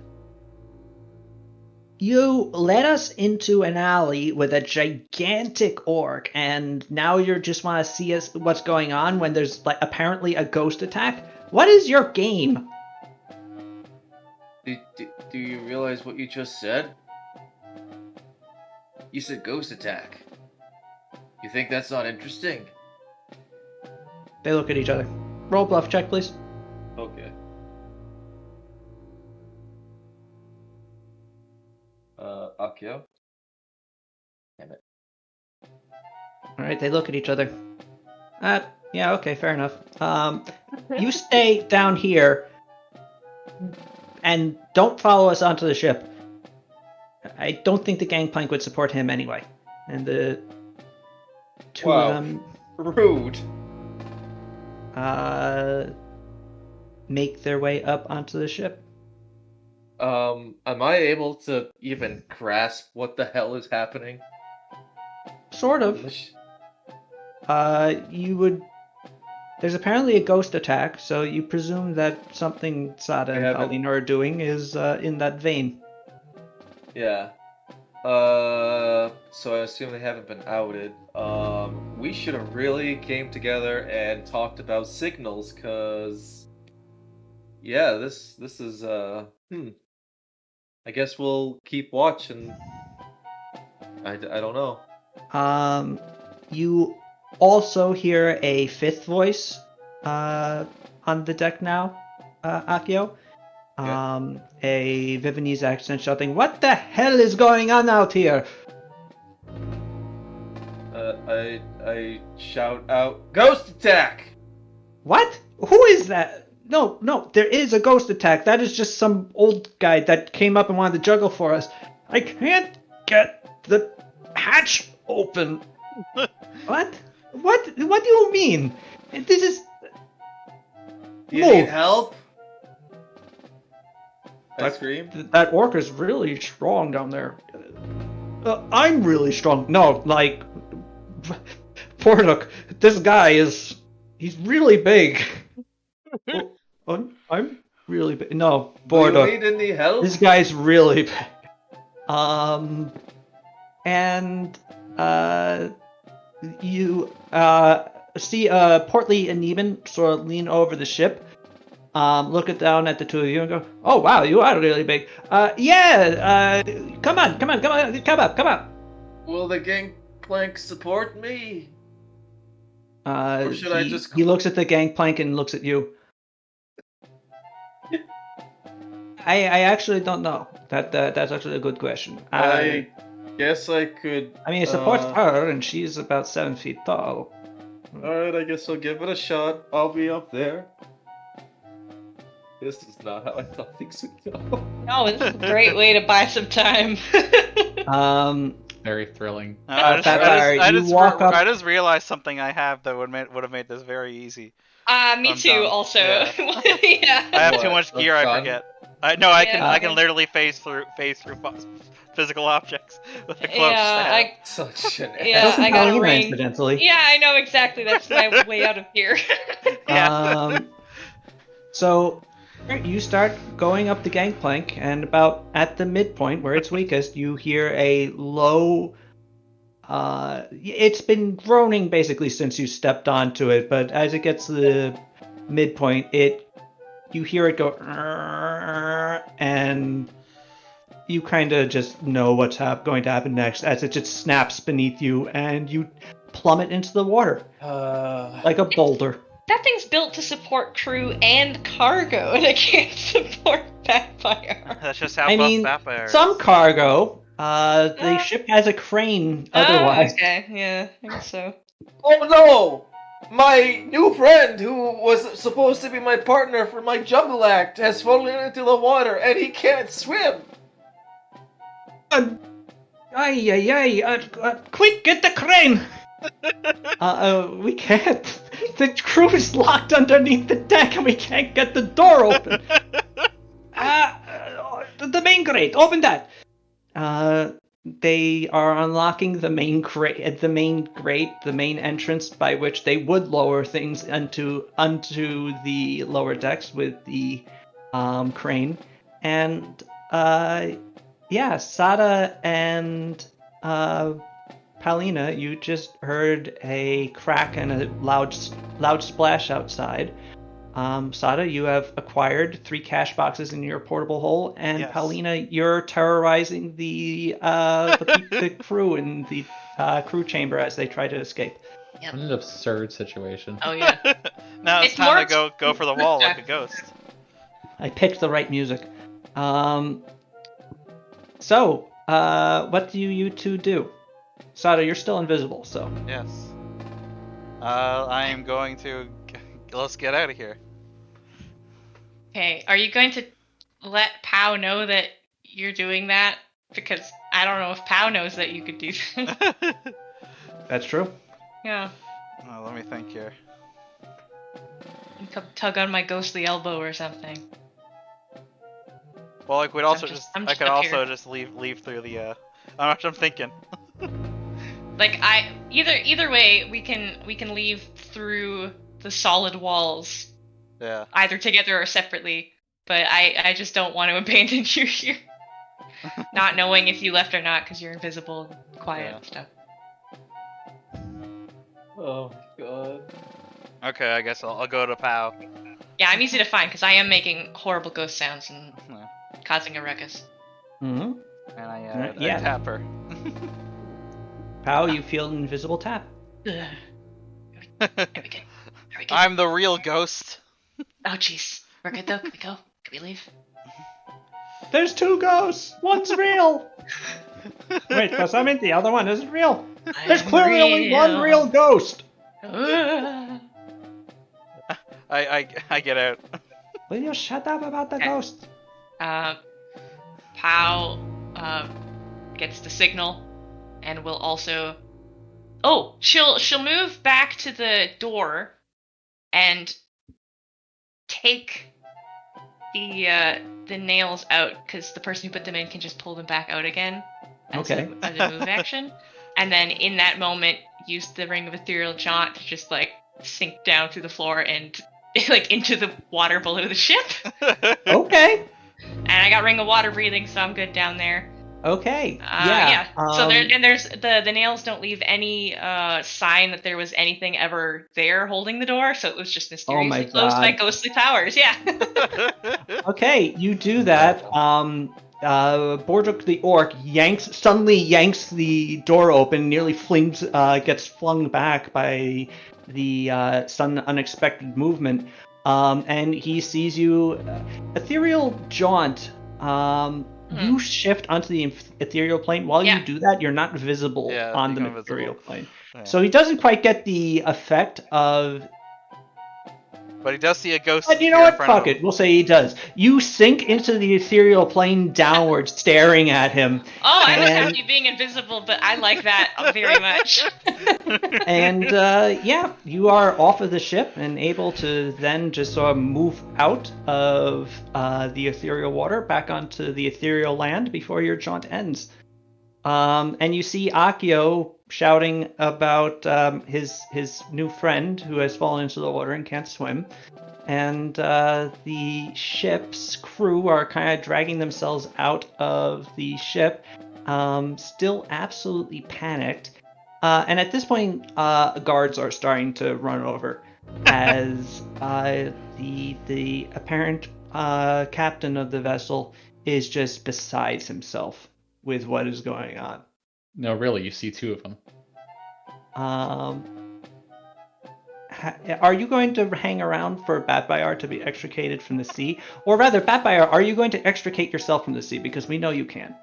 You led us into an alley with a gigantic orc, and now you just want to see what's going on when there's like apparently a ghost attack? What is your game? Do you realize what you just said? You said ghost attack. You think that's not interesting? They look at each other. Roll bluff check, please. Okay. Akio? Damn it. All right, they look at each other. Yeah, okay, fair enough. You stay down here and don't follow us onto the ship. I don't think the gangplank would support him anyway. And the two Wow. of them Rude. make their way up onto the ship. Am I able to even grasp what the hell is happening? Sort of. You would. There's apparently a ghost attack, so you presume that something Sada and Paulina are doing is in that vein. Yeah. So I assume they haven't been outed. We should have really came together and talked about signals, cause yeah, this is I guess we'll keep watch and I don't know. You also hear a fifth voice on the deck now, Akio. A Viennese accent shouting, "What the hell is going on out here?" I shout out, "Ghost attack!" What? Who is that? No, there is a ghost attack. That is just some old guy that came up and wanted to juggle for us. I can't get the hatch open. What? What do you mean? This is... You need help? I scream. That orc is really strong down there. I'm really strong. No, like... Pornook, this guy is... He's really big. I'm really big. No, Bordook. Do you need any help? This guy's really big. You see portly Aneban sort of lean over the ship, look down at the two of you and go, "Oh wow, you are really big. Come up. Will the gangplank support me? Or should I just... He looks at the gangplank and looks at you. I actually don't know. That's actually a good question. I guess I could... I mean, it supports her, and she's about 7 feet tall. Alright, I guess I'll give it a shot. I'll be up there. This is not how I thought things would go. Oh, this is a great way to buy some time. Very thrilling. I just realized something I have that would have made this very easy. Me too. Also, yeah. Yeah. I have too much gear. I forget. I can literally phase through physical objects with a close snap. Such an I got a ring. Incidentally. Yeah, I know exactly. That's my way out of here. Yeah. So you start going up the gangplank, and about at the midpoint where it's weakest, you hear a low. It's been groaning basically since you stepped onto it, but as it gets to the midpoint, you hear it go, and you kind of just know what's going to happen next as it just snaps beneath you, and you plummet into the water like a boulder. That thing's built to support crew and cargo, and it can't support backfire. That's just how backfire is. Some cargo. The ship has a crane otherwise. Okay, yeah, I guess so. Oh no! My new friend, who was supposed to be my partner for my jungle act, has fallen into the water and he can't swim! Quick, get the crane! We can't. The crew is locked underneath the deck and we can't get the door open. The main grate, open that. They are unlocking the main grate, the main entrance by which they would lower things onto the lower decks with the crane. And Sada and Paulina, you just heard a crack and a loud splash outside. Sada, you have acquired 3 cash boxes in your portable hole, and Yes. Paulina, you're terrorizing the crew in the crew chamber as they try to escape. Yep. What an absurd situation. Oh yeah. Now it's It's time more- to go for the wall like a ghost. I picked the right music. So, what do you two do? Sada, you're still invisible, so. Yes. I am going to. Let's get out of here. Okay, are you going to let Pow know that you're doing that? Because I don't know if Pow knows that you could do that. That's true. Yeah. Let me think here. You come tug on my ghostly elbow or something. Well, I could also I'm I just could up also here. just leave through the. I'm thinking. Like either way, we can leave through the solid walls, Yeah. either together or separately. But I just don't want to abandon you here, not knowing if you left or not because you're invisible, and quiet and stuff. Oh god. Okay, I guess I'll go to Pow. Yeah, I'm easy to find because I am making horrible ghost sounds and Yeah. causing a ruckus. Mm-hmm. And I Yeah. tap her. Pow, you feel an invisible tap. Ugh. Are we good? Are we good? I'm the real ghost. Oh jeez. We're good though. Can we go? Can we leave? There's 2 ghosts. One's real. Wait, for some the other one isn't real. There's I'm clearly only one real ghost. Ugh. I get out. Will you shut up about the Okay. ghost? Pow gets the signal and will also. Oh, she'll move back to the door and take the nails out because the person who put them in can just pull them back out again as Okay. a move action. And then in that moment, use the Ring of Ethereal Jaunt to just like sink down through the floor and like into the water below the ship. Okay. And I got Ring of Water Breathing, so I'm good down there. Okay. Yeah. So there's the nails don't leave any sign that there was anything ever there holding the door, so it was just mysteriously closed by God. ghostly powers. Yeah. Okay, you do that. Borduk the orc suddenly yanks the door open, nearly gets flung back by the sudden unexpected movement. And he sees you. Ethereal Jaunt. You shift onto the ethereal plane. While you do that, you're not visible Yeah, on the become material visible. plane. Yeah. So he doesn't quite get the effect of. But he does see a ghost. But you know appear in what? front of Fuck him. it. We'll say he does. You sink into the ethereal plane downward, staring at him. Oh, I was And- happy being invisible, but I like that very much. And you are off of the ship and able to then just sort of move out of the ethereal water back onto the ethereal land before your jaunt ends. And you see Akio shouting about his new friend who has fallen into the water and can't swim. And the ship's crew are kind of dragging themselves out of the ship, still absolutely panicked. And at this point, guards are starting to run over as the apparent captain of the vessel is just beside himself with what is going on. No, really, you see 2 of them. Are you going to hang around for Batbayar to be extricated from the sea? Or rather, Batbayar, are you going to extricate yourself from the sea? Because we know you can.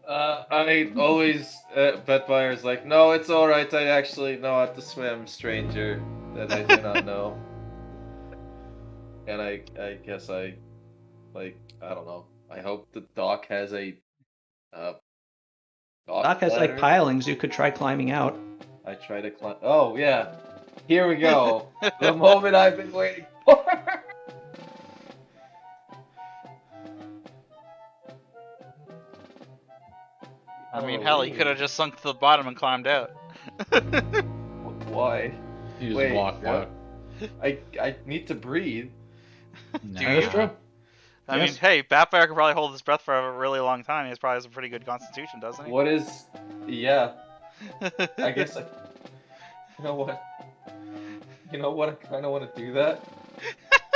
I always, Betfires like, no, it's alright, I actually know how to swim, stranger, that I do not know. And I guess I don't know, I hope the dock has a, Dock has ladder. pilings. You could try climbing out. I try to climb, oh, yeah. Here we go. The moment I've been waiting for. I mean, hell, he could have just sunk to the bottom and climbed out. Why? You just Wait, walked what? out. I need to breathe. Nah. That's true. I Yes. mean, hey, Pathfinder can probably hold his breath for a really long time. He probably has a pretty good constitution, doesn't he? What is? Yeah, I guess I. You know what? You know what? I kind of want to do that.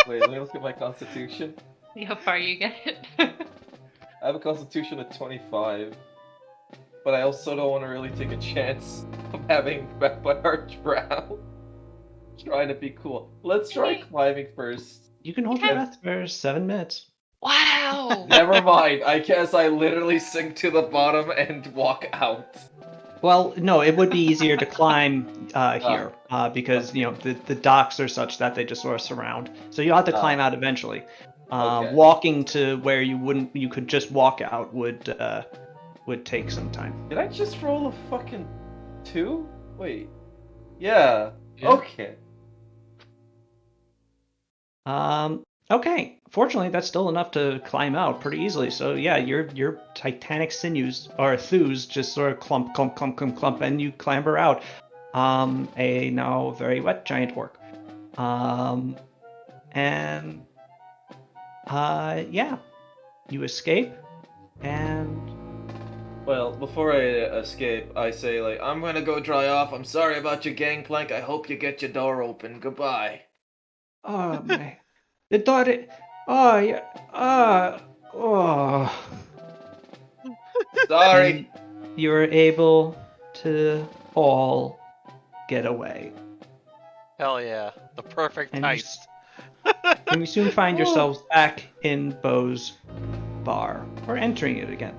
Wait, let me look at my constitution. See how far you get. I have a constitution of 25, but I also don't want to really take a chance of having my arch brow. Trying to be cool. Let's try climbing first. You can hold your breath for 7 minutes. Wow. Never mind. I guess I literally sink to the bottom and walk out. Well, no, it would be easier to climb here because you know the docks are such that they just sort of surround. So you'll have to climb out eventually. Okay. Walking to where you could just walk out would take some time. Did I just roll a fucking 2? Wait. Yeah. Yeah. Okay. Okay. Fortunately, that's still enough to climb out pretty easily. So yeah, your titanic sinews or thews just sort of clump, clump, clump, clump, clump, and you clamber out. A now very wet giant orc. And yeah, you escape, and Well, before I escape, I say, like, I'm gonna go dry off. I'm sorry about your gangplank. I hope you get your door open. Goodbye. oh my, the daughter. Oh yeah. Oh. Sorry. And you're able to all get away. Hell yeah, the perfect And you heist. And you soon find yourselves back in Bo's bar, or entering it again.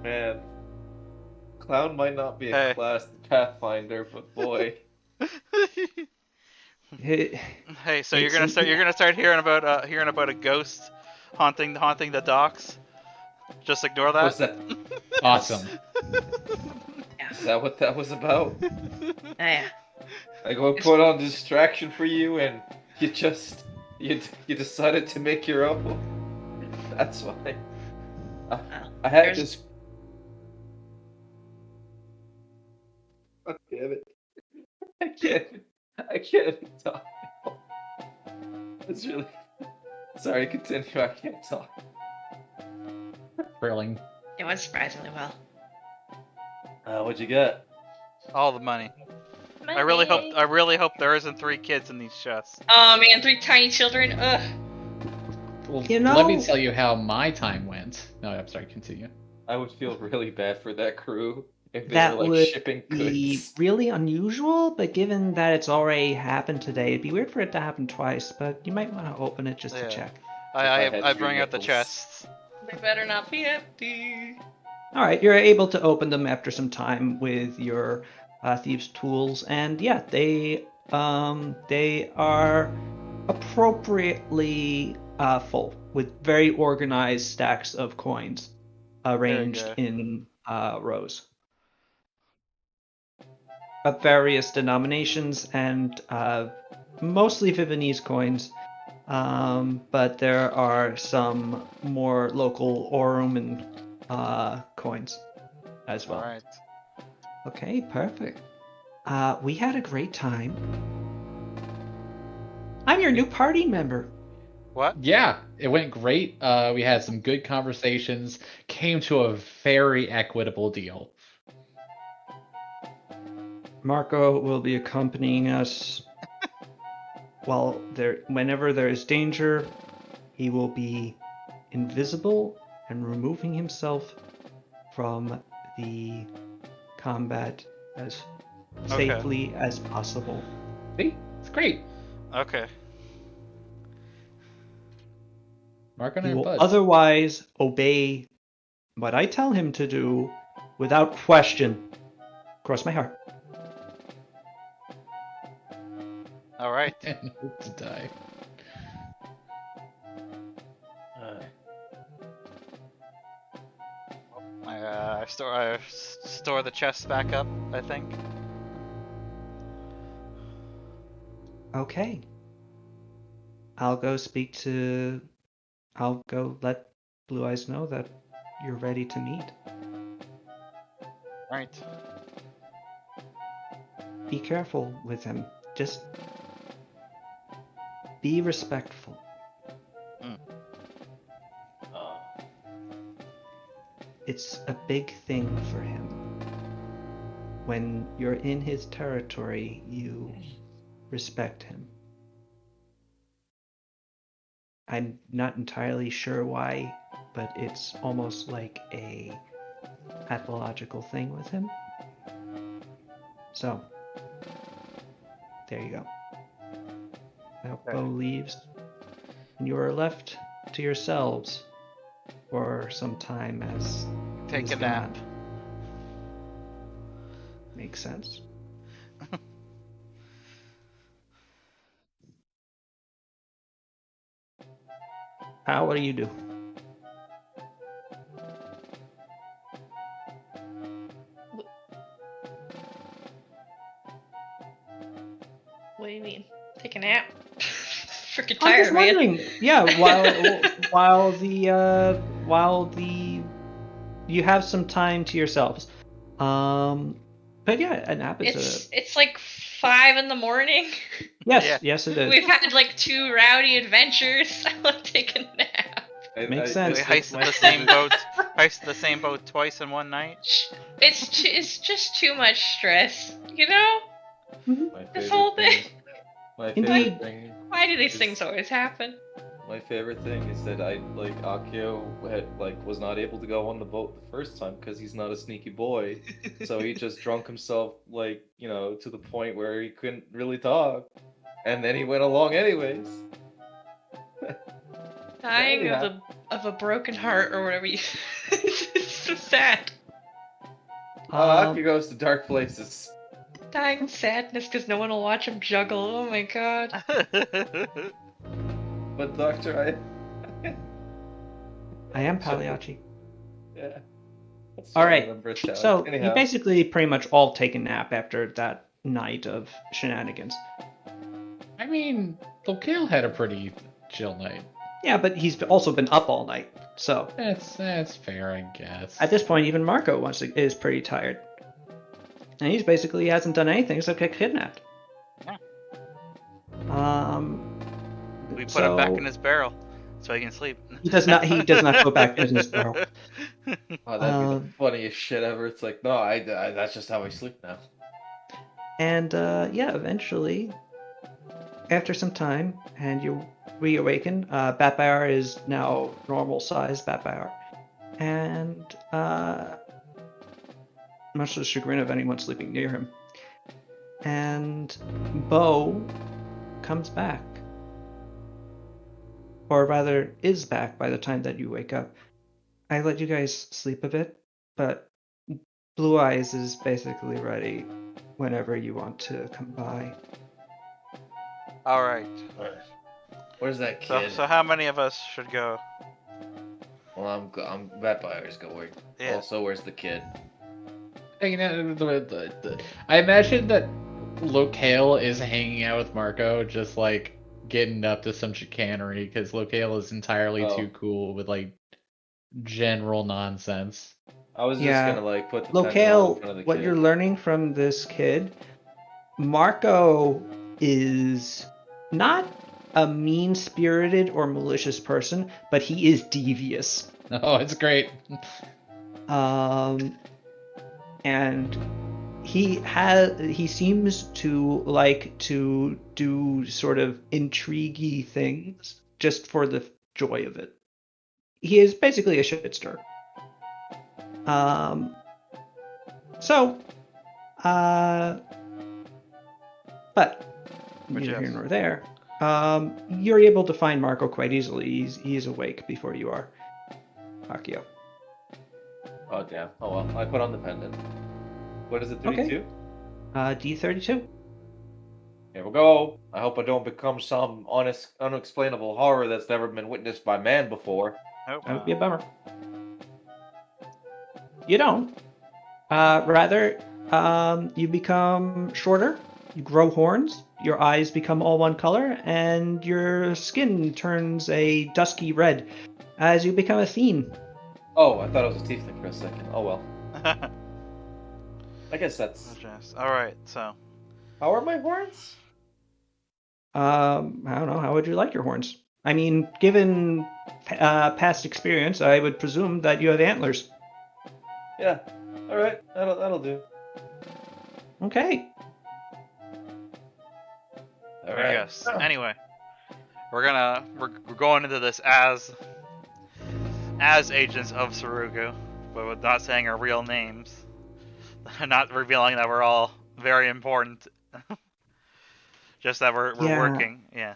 Man. Clown might not be a Hey. class in Pathfinder, but boy. Hey, so you're It's gonna start hearing about a ghost haunting the docks. Just ignore that. What's that? Awesome. Is that what that was about? Yeah. I go put on distraction for you, and you just you decided to make your own. That's why. I had this. God damn it! I can't talk. It's really. Sorry, continue. I can't talk. Thrilling. It went surprisingly well. What'd you get? All the money. I really hope there isn't 3 kids in these chests. Oh man, 3 tiny children. Ugh. Well, You know- let me tell you how my time went. No, I'm sorry, continue. I would feel really bad for that crew if they That were like would shipping be goods. really unusual, but given that it's already happened today, it'd be weird for it to happen twice, but you might want to open it just to Yeah. check. I had 3 bring out the nipples. chests. They better not be empty. Alright, you're able to open them after some time with your thieves' tools, and yeah, they are appropriately full, with very organized stacks of coins arranged go. in rows of various denominations and mostly Vivonese coins, but there are some more local Aurum and coins as well. All right. Okay, perfect. We had a great time. I'm your new party member. What? Yeah, it went great. We had some good conversations, came to a very equitable deal. Marco will be accompanying us. Whenever there is danger, he will be invisible and removing himself from the combat as Okay. safely as possible. See? It's great. Okay. Mark on He our will buds. otherwise obey what I tell him to do without question. Cross my heart. All right. And hope to die. I store the chests back up, I think. Okay. I'll go let Blue Eyes know that you're ready to meet. Right. Be careful with him. Just be respectful. It's a big thing for him. When you're in his territory, you respect him. I'm not entirely sure why, but it's almost like a pathological thing with him. So, there you go. Bo leaves, and you are left to yourselves for some time as Take it a is nap. gone. Makes sense. How? What do you do? What do you mean? Take a nap? Freaking I'm tired, just man. wondering. Yeah, while the you have some time to yourselves. But yeah, a nap is It's like 5 in the morning. yes, Yeah. yes it is. We've had like 2 rowdy adventures. I want to take a nap. Makes sense. We think heisted my the same favorite- boat. Heisted the same boat twice in one night. It's just too much stress, you know? My This favorite whole thing. thing. My Indeed. favorite thing. Why do these is- things always happen? My favorite thing is that Akio was not able to go on the boat the first time because he's not a sneaky boy, so he just drunk himself to the point where he couldn't really talk, and then he went along anyways. Dying Yeah. of a broken heart or whatever you. It's so sad. Akio goes to dark places. Dying of sadness because no one will watch him juggle. Oh my god. But Doctor, I am Pagliacci. yeah. All right. Remember So you anyhow. basically pretty much all take a nap after that night of shenanigans. I mean, Locale had a pretty chill night. Yeah, but he's also been up all night. So That's fair, I guess. at this point, even Marco is pretty tired, and he's basically hasn't done anything except get kidnapped. Yeah. We put him back in his barrel so he can sleep. He does not. He does not go back in his barrel. Oh, that'd be the funniest shit ever. It's like, no, I that's just how I sleep now. And yeah, eventually, after some time, and you reawaken. Batbear is now normal size Batbear, and much to the chagrin of anyone sleeping near him. And Bo comes back, or rather, is back by the time that you wake up. I let you guys sleep a bit, but Blue Eyes is basically ready whenever you want to come by. All right. Where's that So, kid? so how many of us should go? Well, I'm Vampires going. Yeah. Also, where's the kid? I imagine that Locale is hanging out with Marco, just like getting up to some chicanery, because Locale is entirely too cool with like general nonsense. I was just Yeah. gonna put the Locale, pendant in front of the what kid. you're learning from this kid, Marco is not a mean-spirited or malicious person, but he is devious. Oh, it's great. And he seems to like to do sort of intriguey things just for the joy of it. He is basically a shitster. But neither here nor there. You're able to find Marco quite easily. He's awake before you are, Akio. Oh damn. Oh well. I put on the pendant. What is it? 32? D32. Here we go. I hope I don't become some unexplainable horror that's never been witnessed by man before. Nope. That would be a bummer. You don't. Rather, you become shorter you grow horns, your eyes become all one color, and your skin turns a dusky red as you become a fiend. Oh, I thought it was a tiefling for a second. Oh well. I guess that's... Alright, so... How are my horns? I don't know. How would you like your horns? I mean, given past experience, I would presume that you have antlers. Yeah. Alright, that'll do. Okay. Alright. Yes. Anyway, we're going into this as agents of Sarugu, but with not saying our real names, not revealing that we're all very important. Just that we're working. Yeah.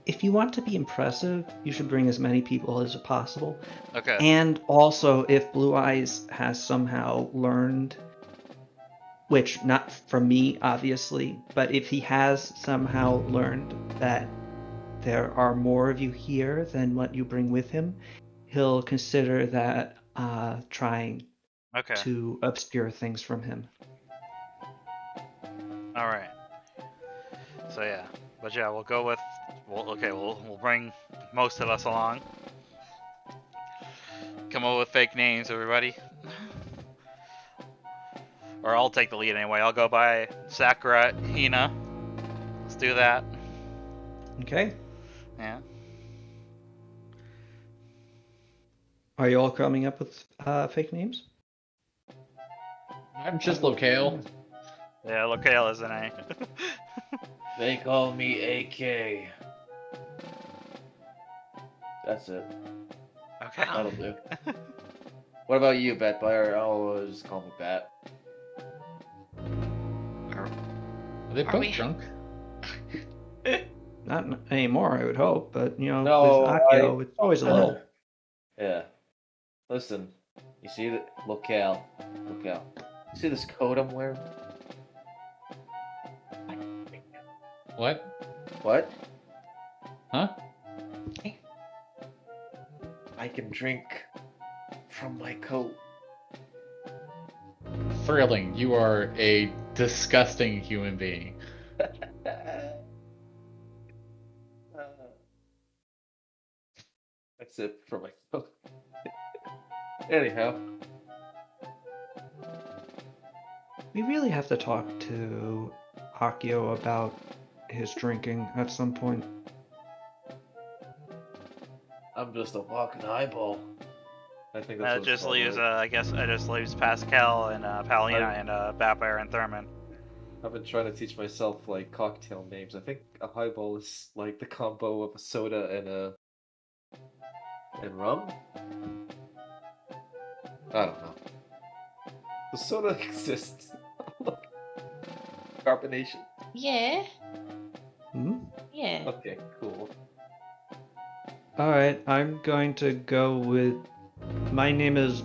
If you want to be impressive, you should bring as many people as possible. Okay. And also, if Blue Eyes has somehow learned, which not from me, obviously, but if he has somehow learned that there are more of you here than what you bring with him, he'll consider that trying to obscure things from him. All right. So yeah, but yeah, we'll go with. We'll bring most of us along. Come up with fake names, everybody. Or I'll take the lead anyway. I'll go by Sakura Hina. Let's do that. Okay. Yeah. Are you all coming up with fake names? I'm just Locale. Yeah, Locale is an A. They call me AK. That's it. Okay. That'll do. What about you, Batfire? Oh, just call me Bat. Are they both drunk? Not anymore, I would hope, but with No, it's always a little. Yeah. Listen, you see the Locale. You see this coat I'm wearing? What? Huh? I can drink from my coat. Thrilling. You are a disgusting human being. I sip from my coat. Anyhow. We really have to talk to Akio about his drinking at some point. I'm just a walking eyeball. I think that's That what just it's leaves, called, right? I guess, it just leaves Pascal and Palina and Batfire and Thurman. I've been trying to teach myself like cocktail names. I think a highball is like the combo of a soda and rum. I don't know. Does soda exist? Carbonation. Yeah. Hmm? Yeah. Okay, cool. Alright, I'm going to go with... My name is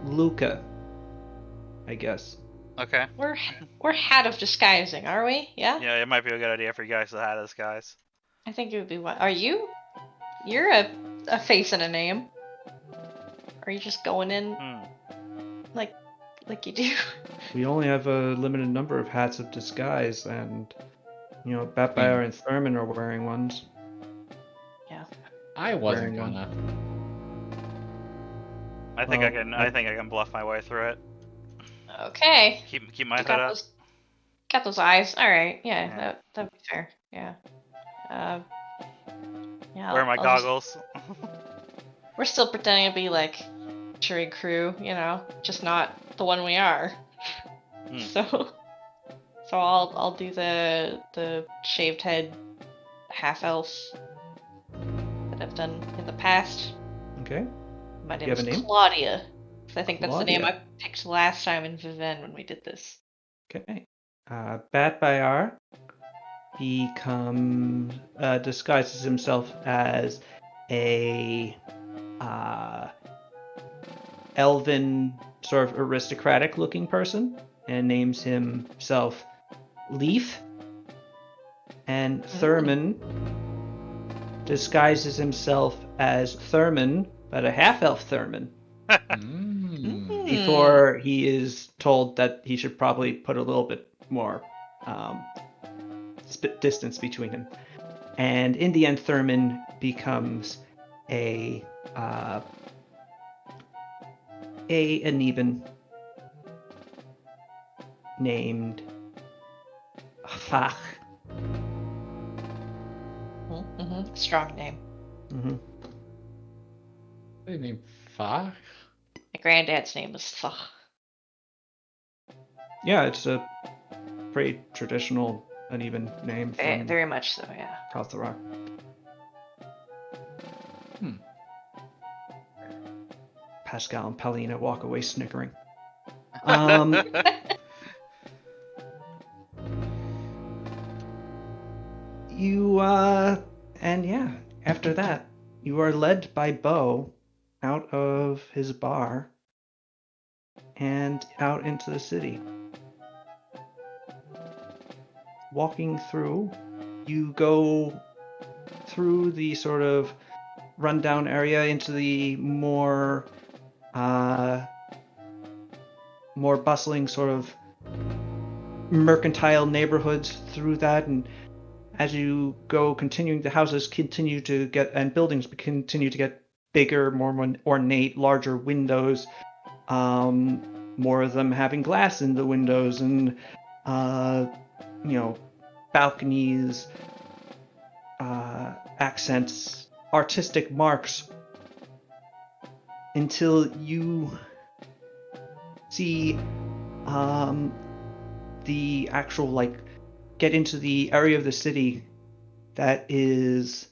Luca, I guess. Okay. We're hat of disguising, are we? Yeah? Yeah, it might be a good idea for you guys to have this, guys. I think it would be what? Are you? You're a face and a name. Are you just going in like you do? We only have a limited number of hats of disguise, and Batfire and Thurman are wearing ones. Yeah. I wasn't gonna. I think I can bluff my way through it. Okay. Keep my head up. Got those eyes. All right. Yeah. That'd be fair. Yeah. Yeah. Where are my goggles? We're still pretending to be like Shuri crew, just not the one we are. So I'll do the shaved head half elf that I've done in the past. Okay. My name is Claudia. I think that's Claudia. the name I picked last time in Viven when we did this. Okay. Batfire disguises himself as a elven, sort of aristocratic looking person, and names himself Leaf. And Thurman disguises himself as Thurman, but a half-elf Thurman. He before he is told that he should probably put a little bit more distance between him. And in the end, Thurman becomes an even named Fach. Mm-hmm. Strong name. Mm-hmm. What do you mean, Fach? My granddad's name was Thach. Yeah, it's a pretty traditional, uneven name from Very much so, yeah. Kaltharak. Pascal and Paulina walk away snickering. After that, you are led by Bo out of his bar and out into the city. Walking through, you go through the sort of rundown area into the more bustling sort of mercantile neighborhoods through that, and as you go, the houses continue to get, and buildings continue to get bigger, more ornate, larger windows, more of them having glass in the windows, and balconies, accents, artistic marks, until you see the actual, get into the area of the city that is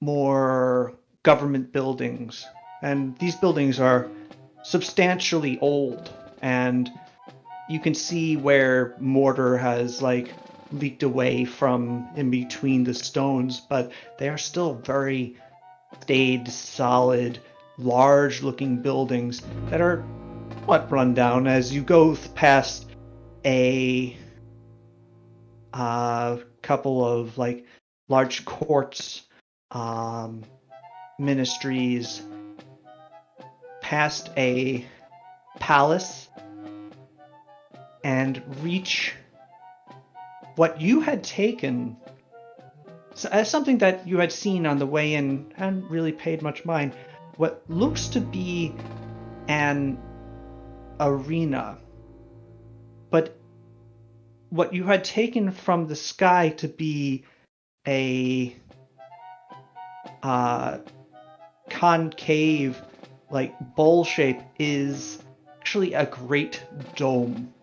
more government buildings. And these buildings are substantially old, and you can see where mortar has leaked away from in between the stones, but they are still very staid, solid, large looking buildings that are somewhat run down as you go past a couple of large courts, ministries, past a palace, and reach what you had taken as something that you had seen on the way in and hadn't really paid much mind. What looks to be an arena, but what you had taken from the sky to be a concave, bowl shape, is actually a great dome.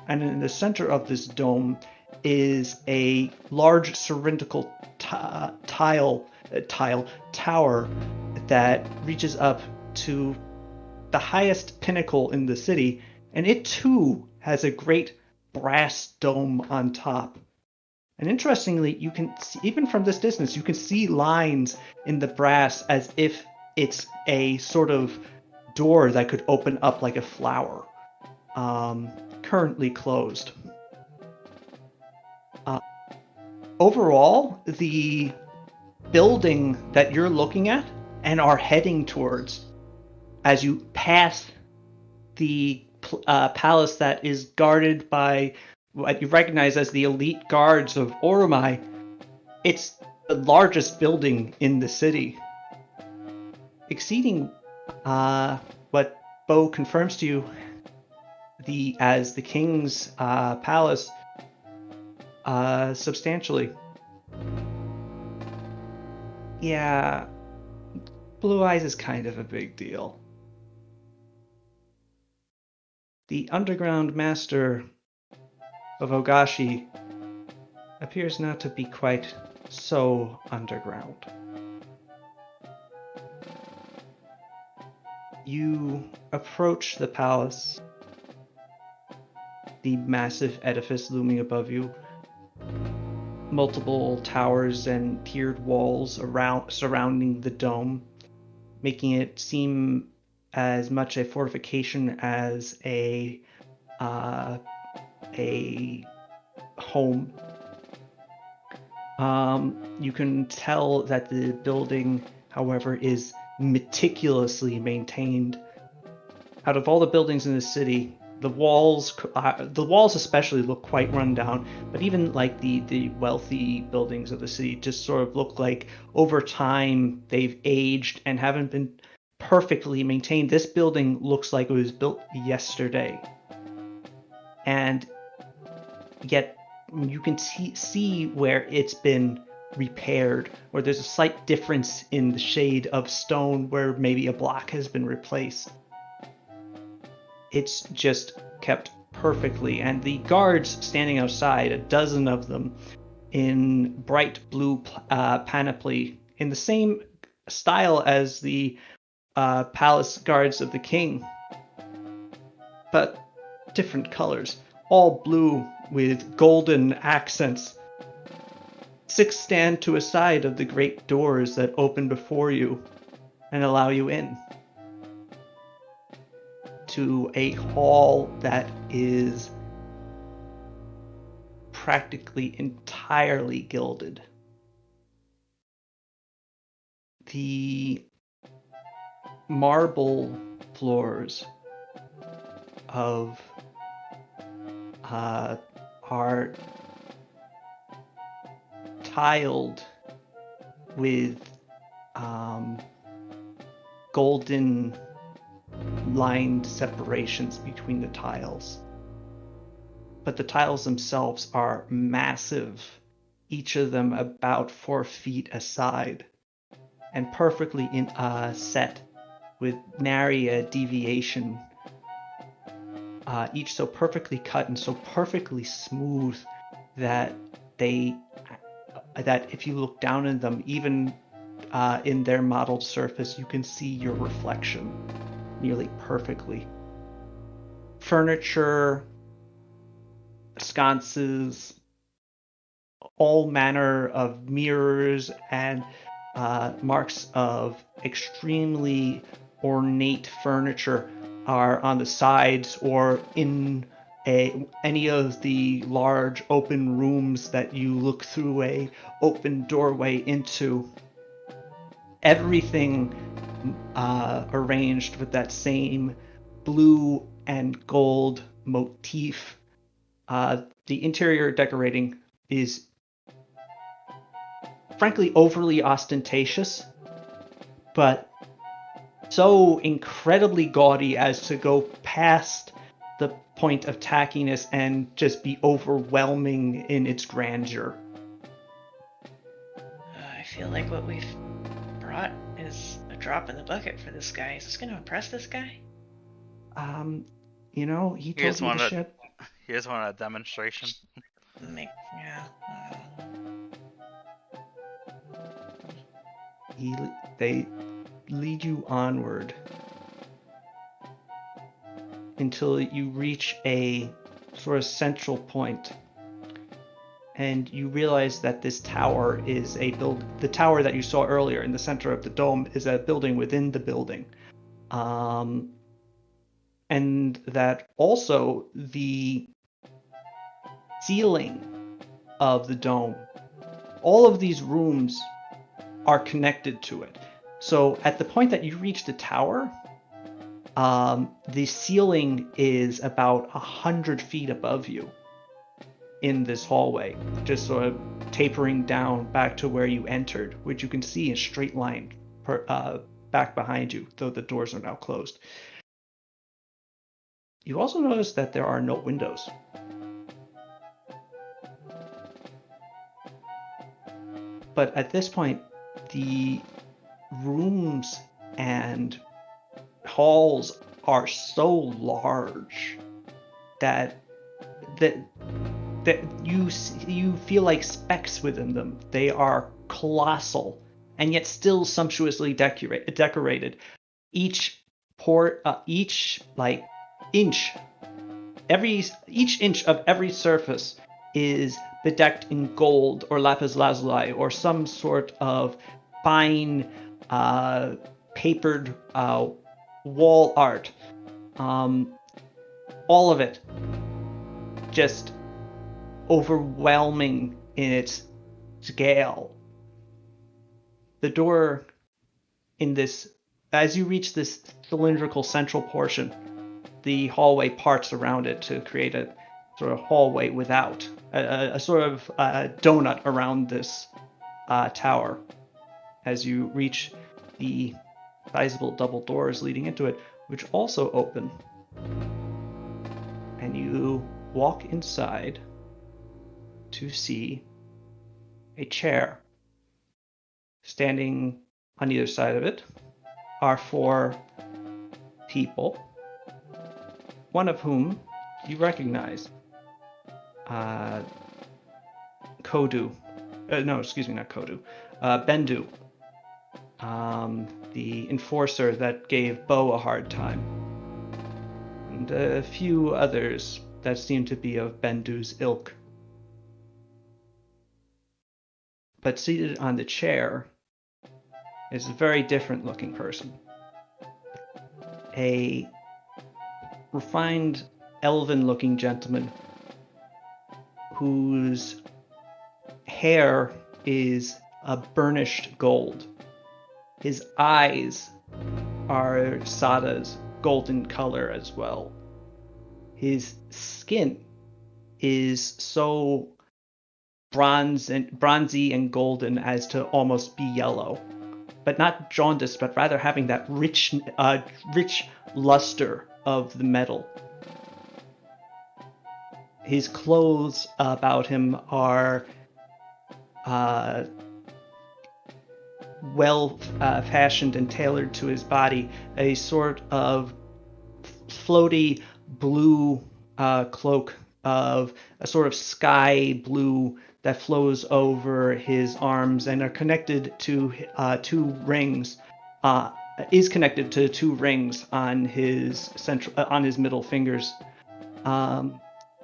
And in the center of this dome is a large cylindrical tower that reaches up to the highest pinnacle in the city, and it too has a great brass dome on top. And interestingly, you can see, even from this distance, you can see lines in the brass as if it's a sort of door that could open up like a flower. Currently closed. Overall, the building that you're looking at and are heading towards, as you pass the palace that is guarded by what you recognize as the elite guards of Oromai, it's the largest building in the city, exceeding what Bo confirms to you as the king's palace substantially. Yeah, Blue Eyes is kind of a big deal. The underground master of Ogashi appears not to be quite so underground. You approach the palace, the massive edifice looming above you, multiple towers and tiered walls surrounding the dome, making it seem as much a fortification as a home. You can tell that the building, however, is meticulously maintained. out of all the buildings in the city, the walls especially look quite run down, but even like the wealthy buildings of the city just sort of look like over time they've aged and haven't been perfectly maintained. This building looks like it was built yesterday, and yet you can see where it's been repaired, or there's a slight difference in the shade of stone where maybe a block has been replaced. It's just kept perfectly, and the guards standing outside, a dozen of them, in bright blue panoply, in the same style as the palace guards of the king, but different colors, all blue with golden accents. 6 stand to a side of the great doors that open before you and allow you in to a hall that is practically entirely gilded. The marble floors of are tiled with golden lined separations between the tiles. But the tiles themselves are massive, each of them about 4 feet aside, and perfectly set with nary a deviation. Each so perfectly cut and so perfectly smooth that if you look down in them, even in their modeled surface, you can see your reflection nearly perfectly. Furniture, sconces, all manner of mirrors and marks of extremely ornate furniture are on the sides or in any of the large open rooms that you look through a open doorway into. Everything arranged with that same blue and gold motif. The interior decorating is frankly overly ostentatious, but so incredibly gaudy as to go past the point of tackiness and just be overwhelming in its grandeur. I feel like what we've brought is a drop in the bucket for this guy. Is this going to impress this guy? He told you to ship. He just wanted a demonstration. Yeah. They lead you onward until you reach a sort of central point, and you realize that this tower is the tower that you saw earlier in the center of the dome is a building within the building, and that also the ceiling of the dome, all of these rooms are connected to it. So at the point that you reach the tower, the ceiling is about 100 feet above you in this hallway, just sort of tapering down back to where you entered, which you can see in straight line back behind you, though the doors are now closed. You also notice that there are no windows. But at this point, the rooms and halls are so large that you feel like specks within them. They are colossal and yet still sumptuously decorated. Each inch of every surface is bedecked in gold or lapis lazuli or some sort of fine papered wall art. All of it just overwhelming in its scale. The door in this, as you reach this cylindrical central portion, the hallway parts around it to create a sort of hallway without a sort of donut around this tower. As you reach the sizable double doors leading into it, which also open, and you walk inside to see a chair. Standing on either side of it are 4 people, one of whom you recognize. Kodu. No, excuse me, not Kodu. Bendu. The enforcer that gave Bo a hard time. And a few others that seem to be of Bendu's ilk. But seated on the chair is a very different looking person. A refined, elven looking gentleman whose hair is a burnished gold. His eyes are Sada's golden color as well. His skin is so bronzy and golden as to almost be yellow, but not jaundiced, but rather having that rich luster of the metal. His clothes about him are well fashioned and tailored to his body. A sort of floaty blue cloak of a sort of sky blue that flows over his arms and are connected to 2 rings. Is connected to 2 rings on his on his middle fingers.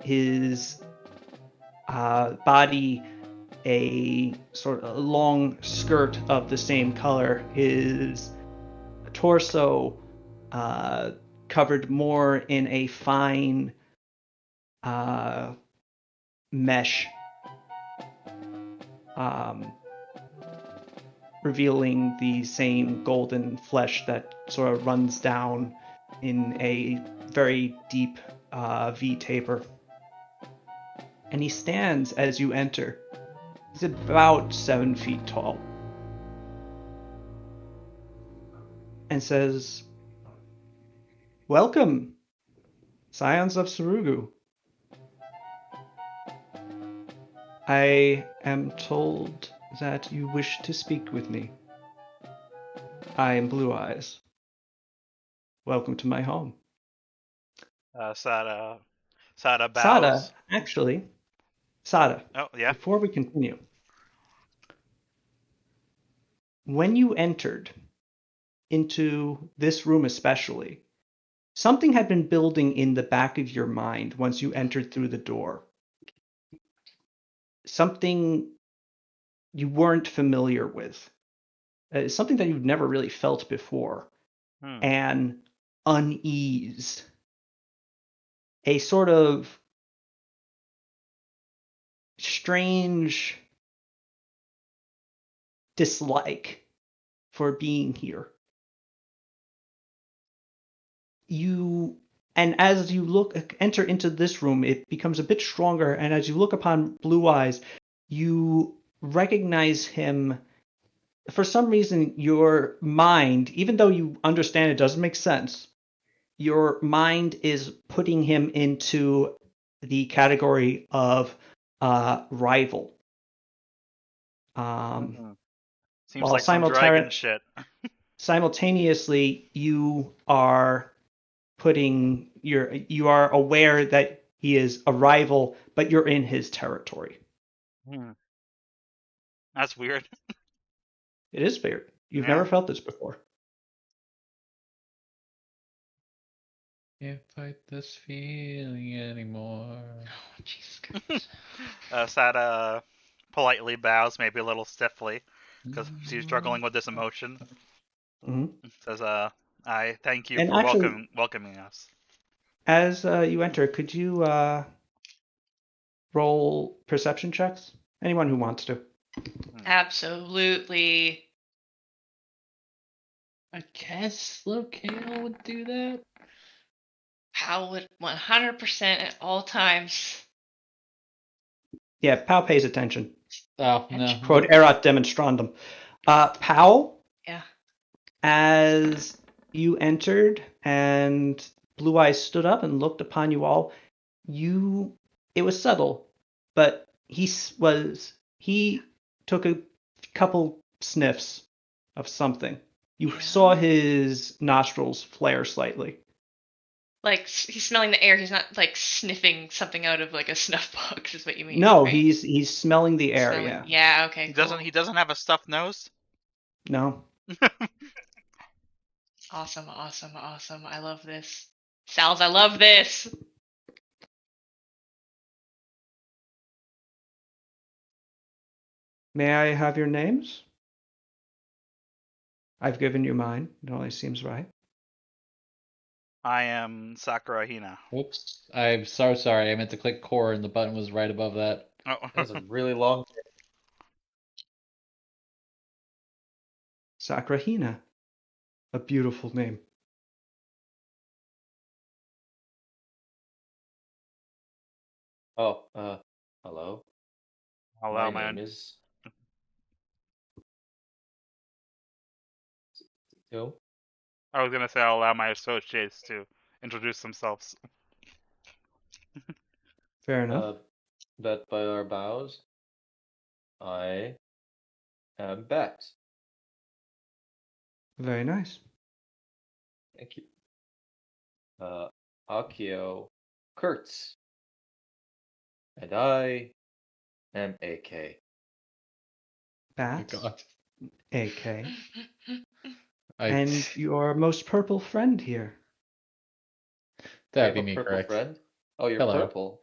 His body, a sort of long skirt of the same color. His torso covered more in a fine mesh, revealing the same golden flesh that sort of runs down in a very deep V taper. And he stands as you enter. He's about 7 feet tall. And says, "Welcome, Scions of Sarugu. I am told that you wish to speak with me. I am Blue Eyes. Welcome to my home." Sada Sada, bows. actually, Sada, Oh, yeah. before we continue, when you entered into this room especially, something had been building in the back of your mind once you entered through the door. Something you weren't familiar with. Something that you've never really felt before. An unease. A sort of strange dislike for being here. And as you enter into this room, it becomes a bit stronger, and as you look upon Blue Eyes, you recognize him. For some reason, your mind, even though you understand it doesn't make sense, your mind is putting him into the category of rival. Seems While like some dragon shit. Simultaneously, you are you are aware that he is a rival, but you're in his territory. That's weird. It is weird. You've Yeah. never felt this before. Can't fight this feeling anymore. Oh, Jesus Christ. Sada politely bows, maybe a little stiffly, because she's struggling with this emotion. Mm-hmm. Says, "I thank you And for actually, welcoming us." as you enter, could you roll perception checks? Anyone who wants to. Absolutely. I guess Locale would do that. Pal would 100% at all times. Yeah, Pal pays attention. Oh no. Quote erat demonstrandum. Pal, Yeah. as you entered and Blue Eyes stood up and looked upon you all, it was subtle, but he took a couple sniffs of something. You Yeah. saw his nostrils flare slightly. Like he's smelling the air. He's not like sniffing something out of like a snuff box. Is what you mean? No, right? he's smelling the air. Smelling- Yeah. Yeah. Okay. He cool. doesn't have a stuffed nose. No. Awesome. I love this. Sal's, I love this. May I have your names? I've given you mine. It only seems right. I am Sakura Hina. Whoops. I'm so sorry. I meant to click core and the button was right above that. Oh. That's a really long. Sakrahina. A beautiful name. Oh, hello. Hello, My man. name is. Who? I was gonna say I'll allow my associates to introduce themselves. Fair enough. But by our bows, I am Bex. Very nice. Thank you. Akio Kurtz. And I am AK. Oh Bats. god. AK. I, And your most purple friend here. that'd You be have a me, purple correct? friend? Oh, you're Hello. purple.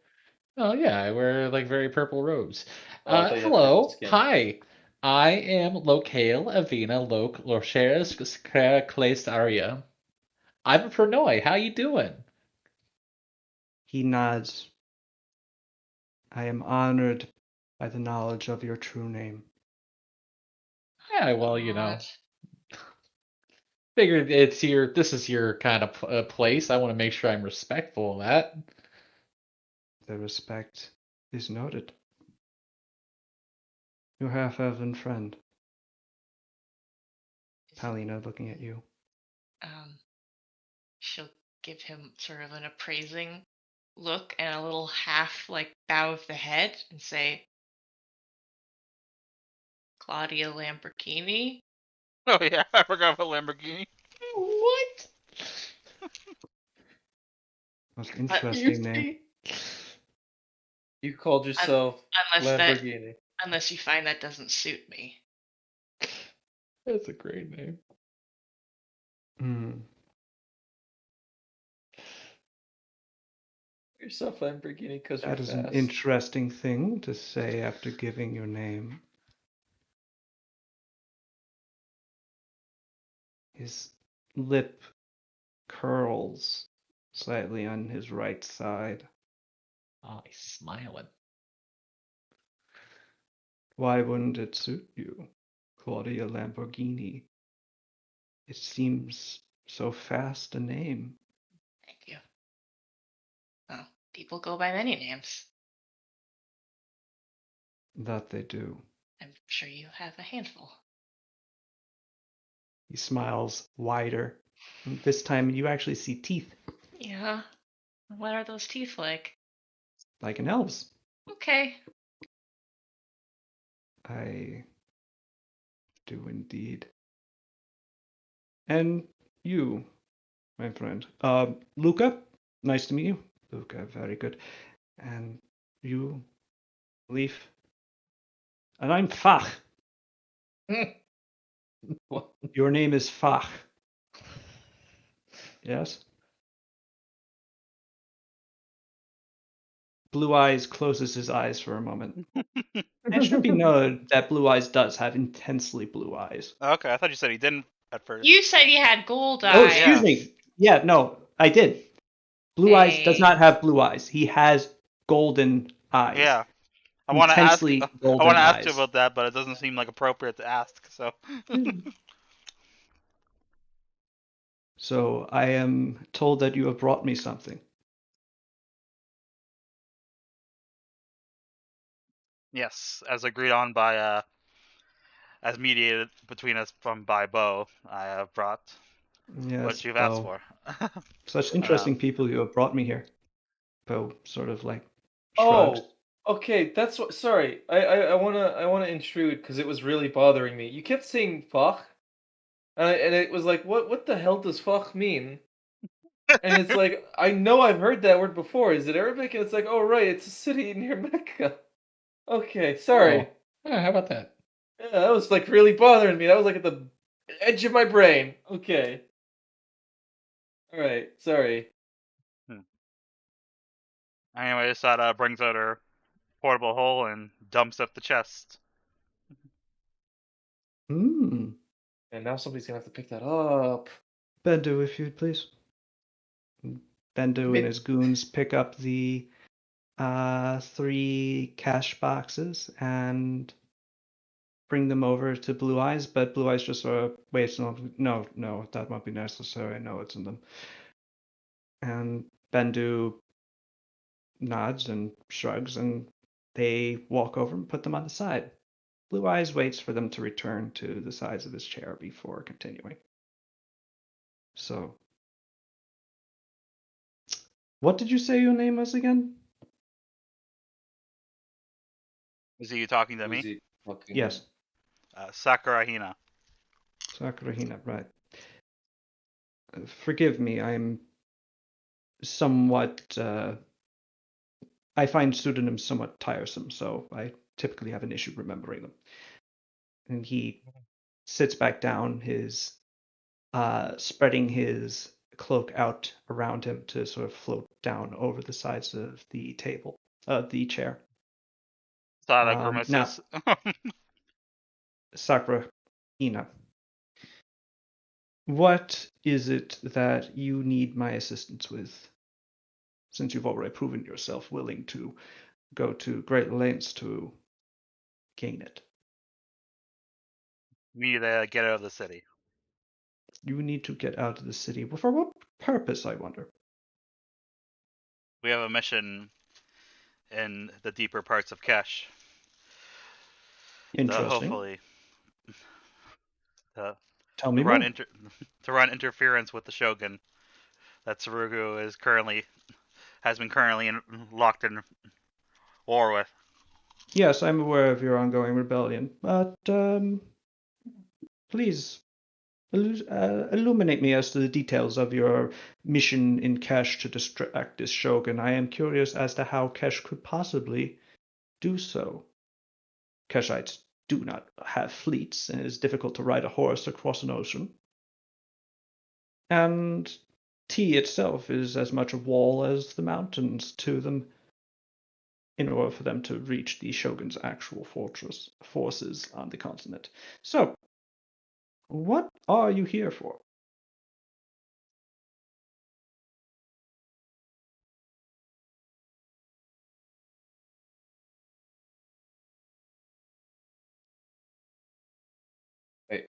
Oh yeah, I wear like very purple robes. Oh, I thought you had Hello. purple skin. Hi. I am Locale Avina Loc Locheres Claist Aria. I'm a Pernoi. How you doing? He nods. I am honored by the knowledge of your true name. Yeah, well, you know, God. figured this is your kind of place. I want to make sure I'm respectful of that. The respect is noted. Your half-elven friend, Palina, looking at you. She'll give him sort of an appraising look and a little half like bow of the head and say, Claudia Lamborghini. Oh yeah, I forgot about Lamborghini. What? Most You interesting name. see? You called yourself Unless Lamborghini. unless you find that doesn't suit me. That's a great name. Hmm. Yourself Lamborghini because you're That is fast. an interesting thing to say after giving your name. His lip curls slightly on his right side. Oh, he's smiling. Why wouldn't it suit you, Claudia Lamborghini? It seems so fast a name. Thank you. Well, people go by many names. That they do. I'm sure you have a handful. He smiles wider. And this time you actually see teeth, Yeah. What are those teeth like? like an elf's. Okay. I do indeed. And you, my friend. Luca, nice to meet you. Luca, very good. And you, Leaf. And I'm Fach. What? Your name is Fach. Yes? Blue Eyes closes his eyes for a moment. It should be noted that Blue Eyes does have intensely blue eyes. Okay, I thought you said he didn't at first. You said you had gold eyes. Oh, excuse Yeah. me. Yeah, no, I did. Blue Eyes does Hey. not have blue eyes. He has golden eyes. Yeah. I want to ask. Intensely I golden want to ask eyes. you about that, but it doesn't seem like appropriate to ask. So. So I am told that you have brought me something. Yes, as agreed on by as mediated between us by Bo, I have brought Yes, what you've asked Bo. for. Such Uh, interesting people you have brought me here. Bo sort of like shrugs. Oh, okay. That's what. Sorry, I wanna intrude because it was really bothering me. You kept saying "fuck," and it was like, what the hell does "fuck" mean? And it's like, I know I've heard that word before. Is it Arabic? And it's like, oh right, it's a city near Mecca. Okay, Oh, sorry. yeah, how about that? Yeah, that was like really bothering me. That was like at the edge of my brain. Okay. All right. Sorry. hmm. Anyways, that brings out her portable hole and dumps up the chest. Hmm. And now somebody's gonna have to pick that up. Bendu, if you'd please. Bendu and Wait. his goons pick up the 3 cash boxes and bring them over to Blue Eyes, but Blue Eyes just sort of waits. No, that won't be necessary. I know it's in them. And Bendu nods and shrugs, and they walk over and put them on the side. Blue Eyes waits for them to return to the size of his chair before continuing. So, what did you say your name was again? Is he talking to Who's me? he fucking? Yes, Sakurahina. Sakurahina, right. Forgive me, I'm somewhat. I find pseudonyms somewhat tiresome, so I typically have an issue remembering them. And he sits back down, his spreading his cloak out around him to sort of float down over the sides of the table, the chair. Sada Now, grimaces. Sakura, Ina, what is it that you need my assistance with? Since you've already proven yourself willing to go to great lengths to gain it. We need to get out of the city. You need to get out of the city. Well, for what purpose, I wonder? We have a mission in the deeper parts of Kesh. To Interesting. hopefully to, Tell to me run more. to run interference with the Shogun. That Tsurugu has been currently locked in war with. Yes, I'm aware of your ongoing rebellion, but please illuminate me as to the details of your mission in Kesh to distract this shogun. I am curious as to how Kesh could possibly do so. Keshites do not have fleets, and it is difficult to ride a horse across an ocean. And tea itself is as much a wall as the mountains to them in order for them to reach the shogun's actual forces on the continent. So, what are you here for? Wait.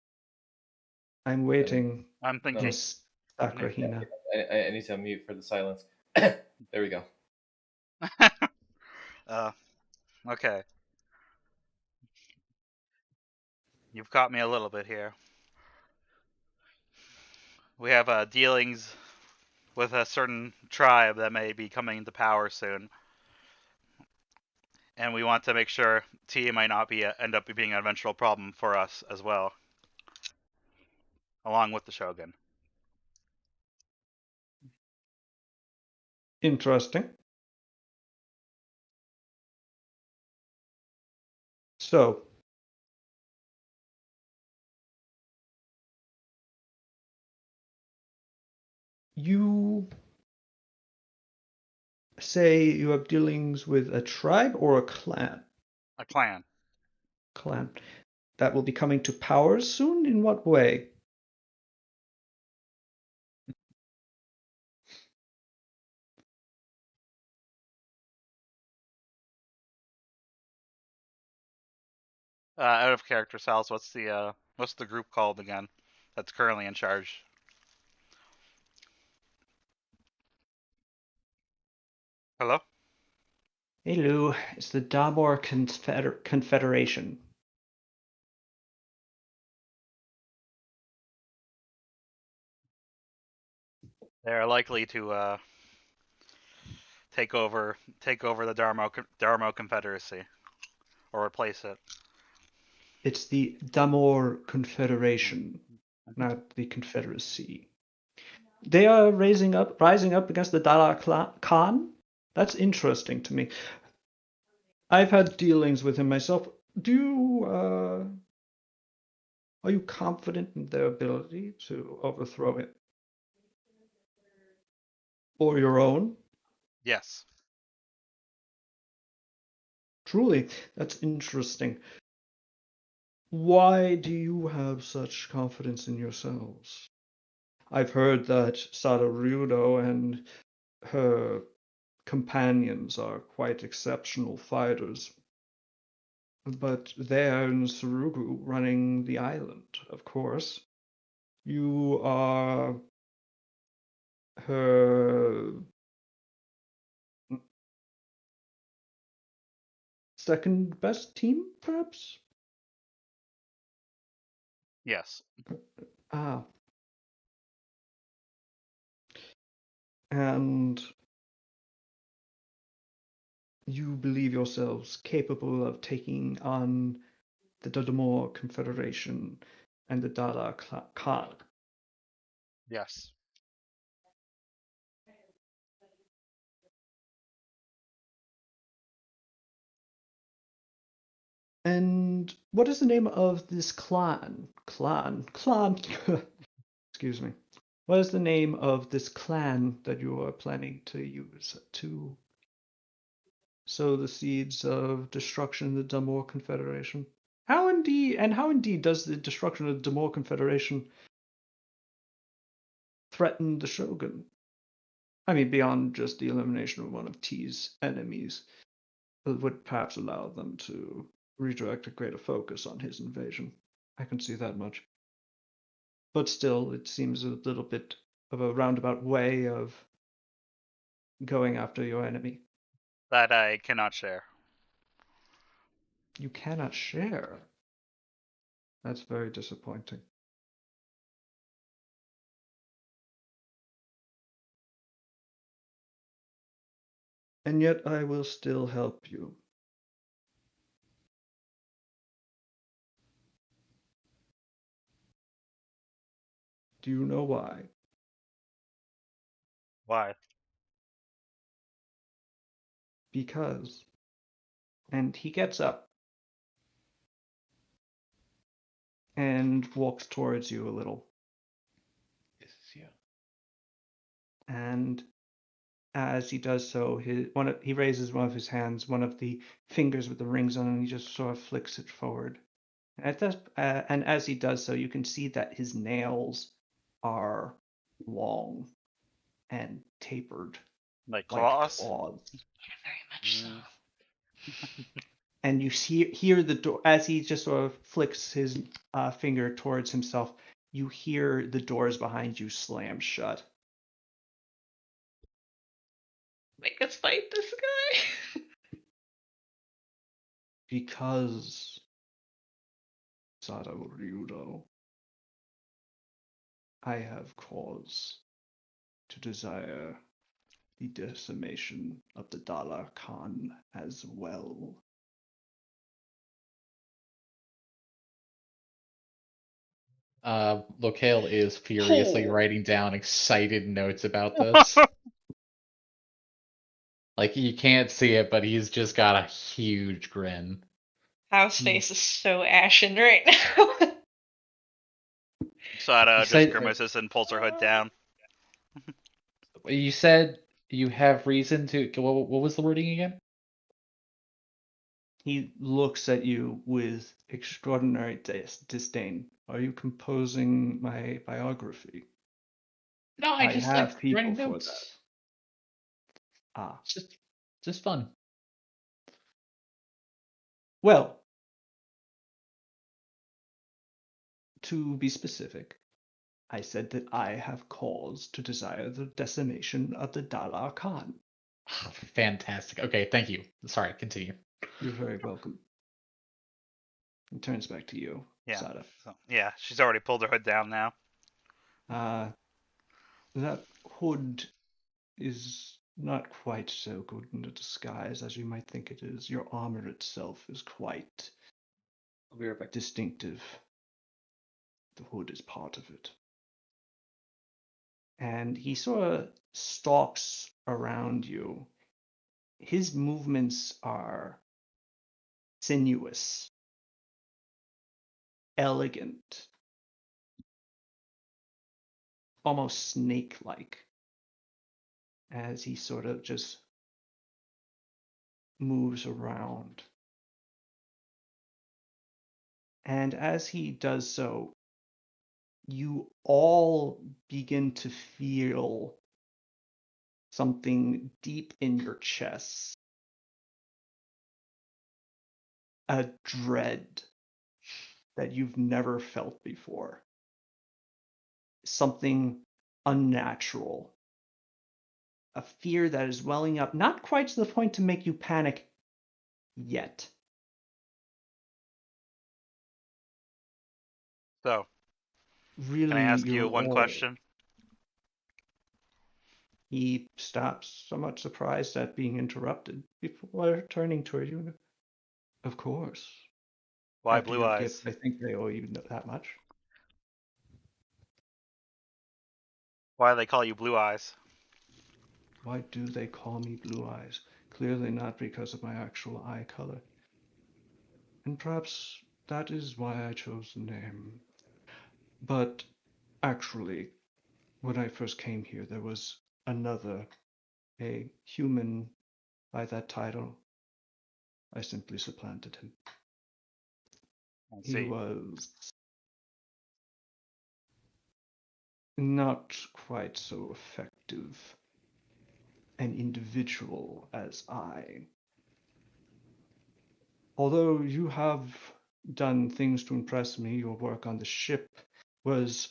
I'm waiting, I'm thinking. Miss Sakurahina. I need to mute for the silence. There we go. Okay. You've caught me a little bit here. We have dealings with a certain tribe that may be coming into power soon, and we want to make sure T might not be end up being an eventual problem for us as well, along with the Shogun. Interesting. So, you say you have dealings with a tribe or a clan? A clan. Clan. That will be coming to power soon? In what way? Out of character, Sal's. What's the group called again? That's currently in charge. Hello? Hey Lou, it's the Damor Confederation. They're likely to take over the Darmo Confederacy or replace it. It's the Damor Confederation, not the Confederacy. They are rising up against the Khan. That's interesting to me. I've had dealings with him myself. Are you confident in their ability to overthrow it? Or your own? Yes. Truly, that's interesting. Why do you have such confidence in yourselves? I've heard that Sadarudo and her companions are quite exceptional fighters, but they're in Surugu running the island, of course. You are her second best team, perhaps? Yes. Ah, and you believe yourselves capable of taking on the Dodamore Confederation and the Dada Khan. Yes. And what is the name of this clan? Excuse me. What is the name of this clan that you are planning to use to sow the seeds of destruction in the Damor Confederation? How indeed does the destruction of the Damor Confederation threaten the Shogun? I mean, beyond just the elimination of one of T's enemies, it would perhaps allow them to redirect a greater focus on his invasion. I can see that much. But still, it seems a little bit of a roundabout way of going after your enemy. That I cannot share. You cannot share. That's very disappointing. And yet I will still help you. Do you know why? Why? Because. And he gets up and walks towards you a little. And as he does so, he raises one of his hands, one of the fingers with the rings on it, and he just sort of flicks it forward. And as he does so, you can see that his nails are long and tapered Like like claws? claws. Yeah, very much so. And you hear the door as he just sort of flicks his finger towards himself. You hear the doors behind you slam shut. Make us fight this guy. Because Sadaryudo, I have cause to desire the decimation of the Dala Khan as well. Locale is furiously Oh. writing down excited notes about this. Like, you can't see it, but he's just got a huge grin. House face is so ashen right now. Sada You just said, grimaces and pulls her hood down. you said you have reason to. What was the wording again? He looks at you with extraordinary disdain. Are you composing my biography? No, I I just like have people writing for notes. that. Ah. It's just fun. Well, to be specific, I said that I have cause to desire the decimation of the Dala Khan. Fantastic. Okay, thank you. Sorry, continue. You're very welcome. He turns back to you, Yeah. Sada. So, yeah, she's already pulled her hood down now. That hood is not quite so good in a disguise as you might think it is. Your armor itself is quite I'll be right back. distinctive. The hood is part of it. And he sort of stalks around you. His movements are sinuous, elegant, almost snake-like, as he sort of just moves around. And as he does so, you all begin to feel something deep in your chest. A dread that you've never felt before. Something unnatural. A fear that is welling up, not quite to the point to make you panic yet. So, Really, can I ask you you're one all... question? He stops, somewhat surprised at being interrupted, before turning toward you. Of course. Why After blue your eyes? gift, I think they owe you that much. Why do they call you Blue Eyes? Why do they call me Blue Eyes? Clearly not because of my actual eye color. And perhaps that is why I chose the name. But actually, when I first came here, there was another, a human by that title. I simply supplanted him. I He see. was not quite so effective an individual as I. Although you have done things to impress me, your work on the ship was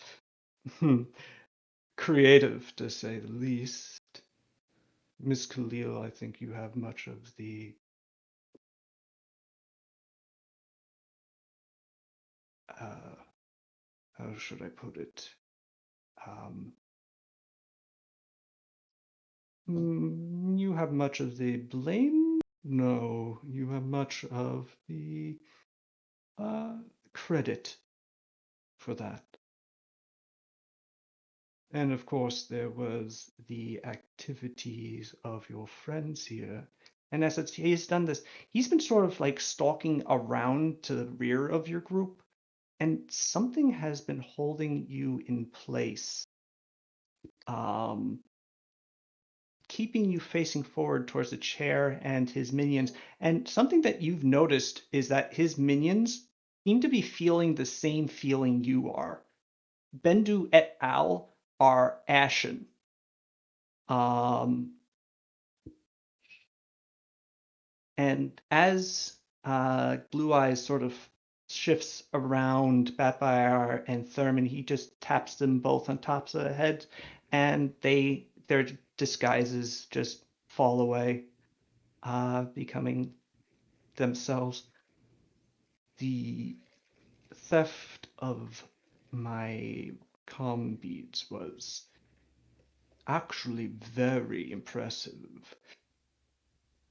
creative, to say the least. Miss Khalil, I think you have much of the how should I put it? You have much of the blame? No, you have much of the credit for that. And of course, there was the activities of your friends here. And as he's done this, he's been sort of like stalking around to the rear of your group, and something has been holding you in place, keeping you facing forward towards the chair and his minions. And something that you've noticed is that his minions seem to be feeling the same feeling you are. Bendu et al. Are ashen. And as Blue Eyes sort of shifts around Batfire and Thurman, he just taps them both on tops of the head, and their disguises just fall away, becoming themselves. The theft of my comm beads was actually very impressive.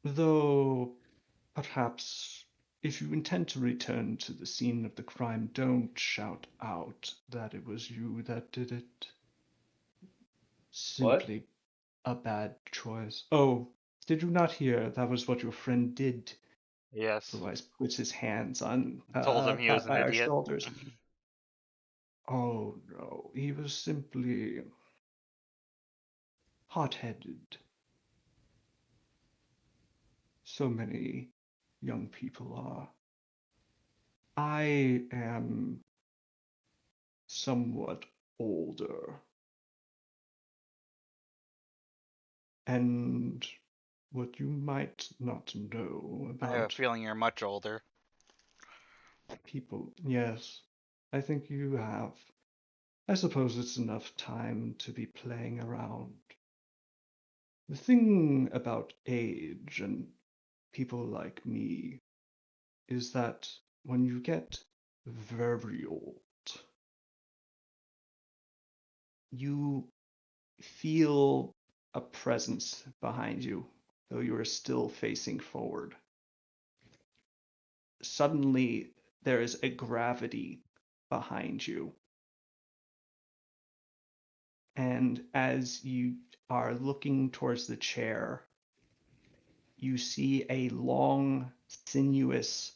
Though, perhaps, if you intend to return to the scene of the crime, don't shout out that it was you that did it. What? Simply a bad choice. Oh, did you not hear that was what your friend did? Yes. Otherwise, puts his hands on Told him he was an Batfire's idiot. shoulders. Oh no, he was simply hot-headed. So many young people are. I am somewhat older. And what you might not know I have a about feeling you're much older. people, yes, I think you have. I suppose it's enough time to be playing around. The thing about age and people like me is that when you get very old, you feel a presence behind you, though you are still facing forward. Suddenly, there is a gravity behind you. And as you are looking towards the chair, you see a long, sinuous,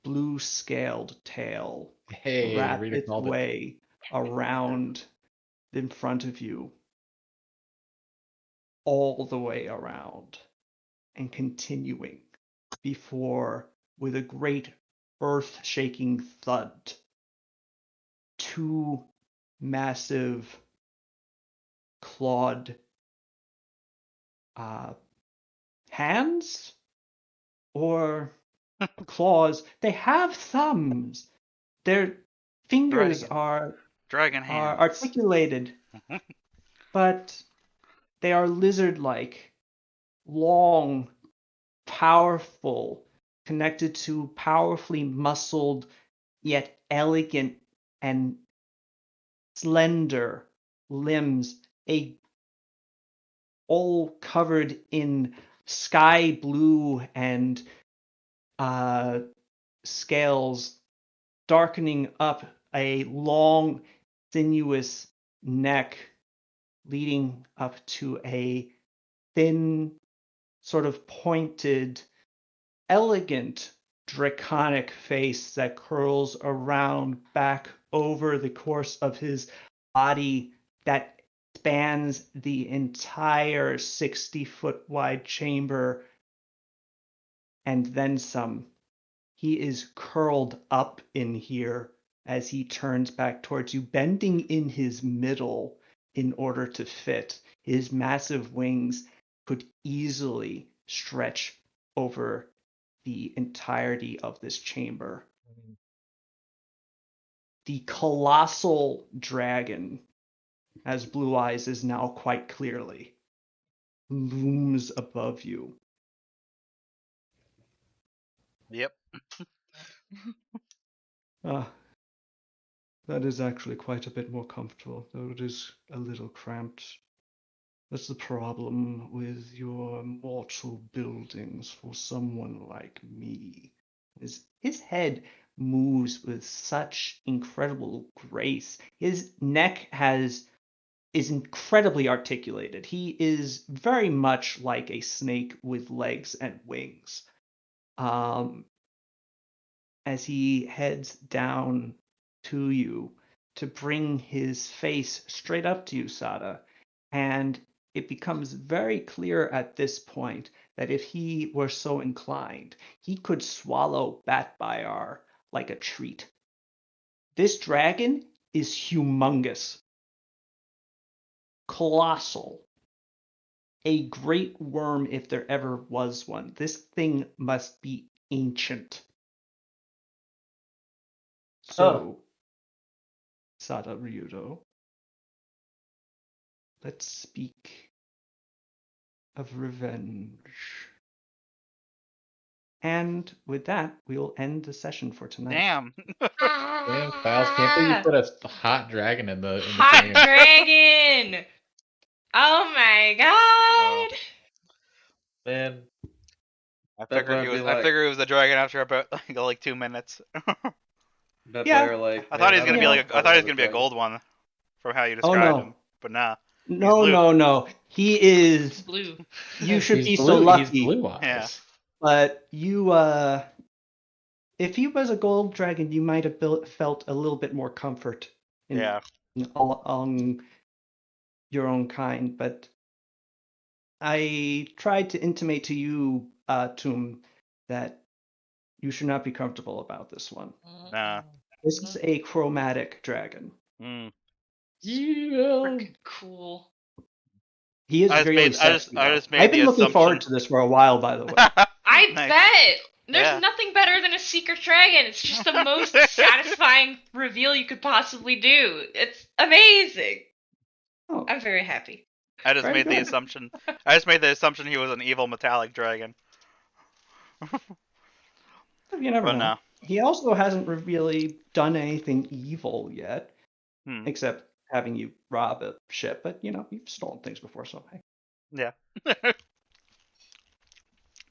blue-scaled tail Hey, wrap Rita its called it. way around in front of you, all the way around, and continuing before, with a great earth-shaking thud, two massive clawed hands or claws. They have thumbs. Their fingers Dragon are hands. articulated, but they are lizard-like, long, powerful, connected to powerfully muscled yet elegant and slender limbs, all covered in sky blue and scales, darkening up a long, sinuous neck leading up to a thin, sort of pointed, elegant, draconic face that curls around back over the course of his body that spans the entire 60-foot wide chamber and then some. He is curled up in here as he turns back towards you, bending in his middle in order to fit. His massive wings could easily stretch over the entirety of this chamber. The colossal dragon, as Blue Eyes is now quite clearly, looms above you. Yep. Ah, that is actually quite a bit more comfortable, though it is a little cramped. That's the problem with your mortal buildings for someone like me. His head moves with such incredible grace. His neck is incredibly articulated. He is very much like a snake with legs and wings. As he heads down to you to bring his face straight up to you, Sada. And it becomes very clear at this point that if he were so inclined, he could swallow Batbayar like a treat. This dragon is humongous, colossal, a great worm if there ever was one. This thing must be ancient. So, Sada Ryudo, let's speak of revenge. And with that, we'll end the session for tonight. Damn. Damn, Styles, can't believe you put a hot dragon in the Hot game. dragon! Oh my god! Man, I that figured might he be was. I like figured it was the dragon after about like 2 minutes. that Yeah. player like. I thought he was man, gonna I be don't like. know I if thought he was I'd gonna be a dragon. gold one, from how you Oh described him. But nah. no, blue. no. He is. Blue. You should He's be blue, so He's lucky. blue eyes. Yeah. But you, if he was a gold dragon, you might have felt a little bit more comfort Yeah. along your own kind. But I tried to intimate to you, Toom, that you should not be comfortable about this one. Nah. This is a chromatic dragon. Mm. Freaking cool. He is I just really made. sexy, I though. just made I've the been looking forward assumption. to this for a while, by the way. I Nice. bet! There's Yeah. nothing better than a secret dragon. It's just the most satisfying reveal you could possibly do. It's amazing. Oh, I'm very happy. I just Very made the good. assumption. I just made the assumption he was an evil metallic dragon. You never But know. no. He also hasn't really done anything evil yet, Hmm. except having you rob a ship. But you've stolen things before, so hey. Yeah.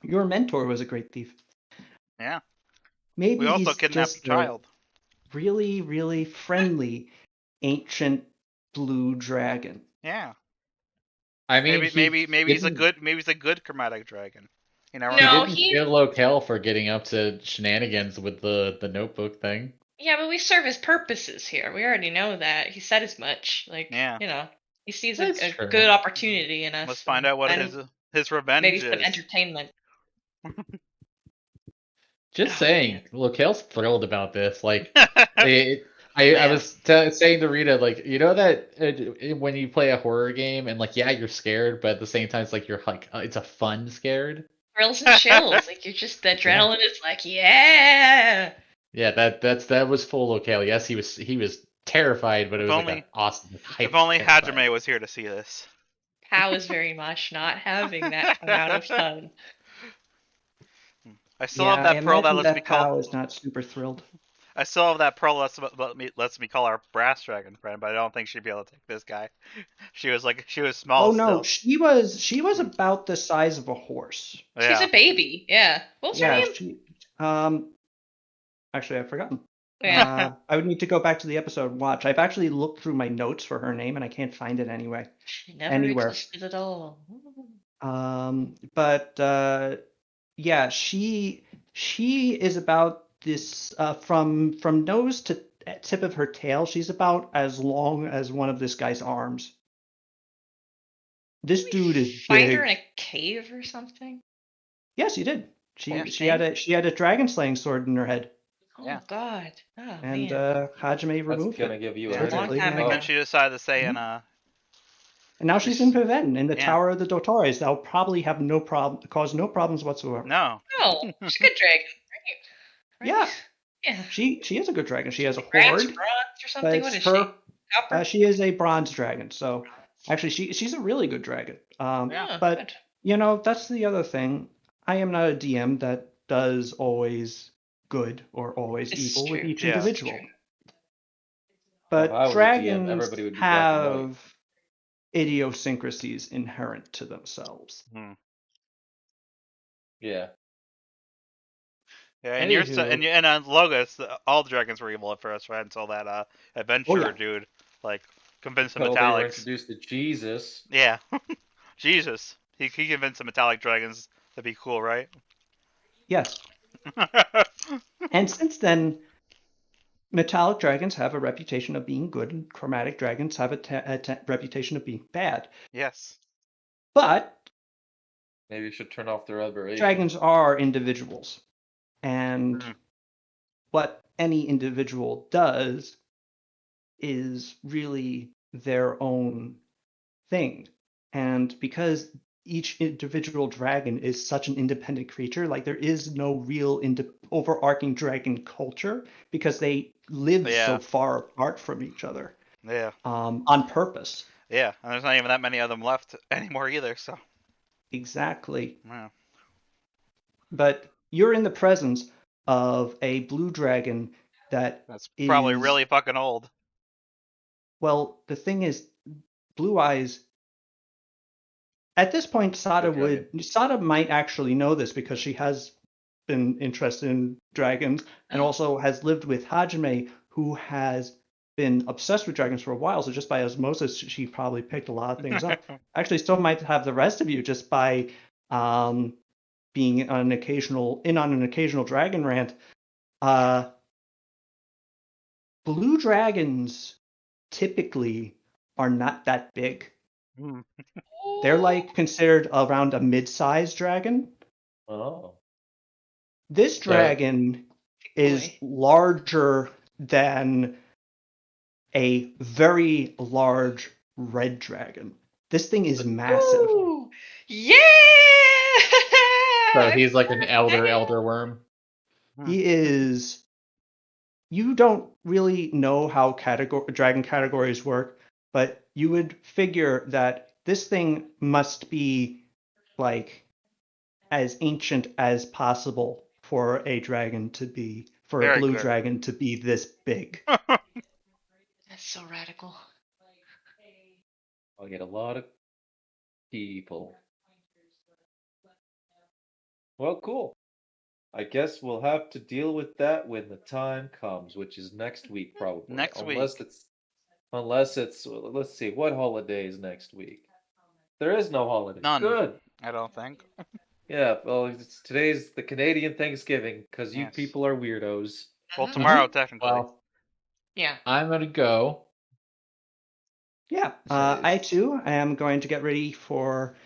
Your mentor was a great thief. Yeah. Maybe We also he's kidnapped a just a child. really, really friendly ancient blue dragon. Yeah. I mean, Maybe he's a good chromatic dragon. You never he No, know. didn't he- kill Locale for getting up to shenanigans with the notebook thing. Yeah, but we serve his purposes here. We already know that. He said as much. Like, Yeah. he sees That's a true. good opportunity in us. Let's find out what his maybe revenge some is. entertainment. Just Oh, saying, man. Locale's thrilled about this. Like, I Man. was saying to Rita, like, that when you play a horror game and like, yeah, you're scared, but at the same time, it's like you're like, it's a fun scared. Thrills and chills. Like, you're just, the adrenaline is like, yeah! Yeah, that was full Locale. Yes, he was terrified, but it If was like only an awesome, if hyped only terrified. Hajime was here to see this. Pow is very much not having that amount of fun. I still Yeah, have I that pearl that imagine lets me that call. Pow is not super thrilled. I still have that pearl lets me call our brass dragon friend, but I don't think she'd be able to take this guy. She was small Oh no, still. she was about the size of a horse. She's Yeah. a baby, yeah. What was her Yeah, name? she. Actually, I've forgotten. Yeah. I would need to go back to the episode and watch. I've actually looked through my notes for her name and I can't find it anyway. She never Anywhere. existed at all. But yeah, she is about this from nose to tip of her tail. She's about as long as one of this guy's arms. This dude is Find her big. in a cave or something? Yes, you did. Yeah. She had a dragon slaying sword in her head, Oh, Yeah. God. Oh, and man. Hajime That's removed gonna it. give you Yeah. a Long headache. time And ago. then she decided to stay in And now she's in Paven in the Yeah. Tower of the Dotores. That'll probably have cause no problems whatsoever. No. Oh, she's a good dragon. Right? Yeah, Yeah. she is a good dragon. She has a Brass or horde, bronze or but something? What it's is she? her. Copper? She is a bronze dragon, so actually she's a really good dragon. Yeah. Oh, But good. that's the other thing. I am not a DM that does always good or always This is evil with true. each Yeah. individual. This is true. Well, if But I was a DM, dragons everybody would be black and white. have idiosyncrasies inherent to themselves. Hmm. Yeah. Yeah, Anywho. and on Logos, all the dragons were evil at first, right? Until that adventurer yeah. dude like convinced the Until they were metallics. introduced to Jesus. Yeah. Jesus. He convinced the metallic dragons to be cool, right? Yes. And since then, metallic dragons have a reputation of being good, and chromatic dragons have a reputation of being bad. Yes. But Maybe you should turn off their aberration. dragons are individuals. And Mm. what any individual does is really their own thing. And because each individual dragon is such an independent creature, like there is no real overarching dragon culture because they live so far apart from each other. Yeah. On purpose. Yeah, and there's not even that many of them left anymore either, so. Exactly. Yeah. But you're in the presence of a blue dragon That's probably is really fucking old. Well, the thing is, Blue Eyes. At this point, Sada might actually know this because she has been interested in dragons and Oh. also has lived with Hajime, who has been obsessed with dragons for a while. So just by osmosis, she probably picked a lot of things up. Actually, still might have the rest of you just by being on an occasional dragon rant. Blue dragons typically are not that big. They're like considered around a mid-sized dragon. Oh. This dragon is larger than a very large red dragon. This thing is massive. Ooh, yeah! So he's like an elder worm. He is. You don't really know how dragon categories work, but you would figure that this thing must be like as ancient as possible for a dragon to be, for a Very blue good. dragon to be this big. That's so radical. I'll get a lot of people. Well, cool. I guess we'll have to deal with that when the time comes, which is next week probably. Next unless week. it's let's see, what holiday is next week? There is no holiday. None. Good. I don't think. Yeah, well, today's the Canadian Thanksgiving because you Yes. people are weirdos. Well, Mhm. tomorrow technically. Well, Yeah. I'm gonna go. Yeah, So- I too am going to get ready for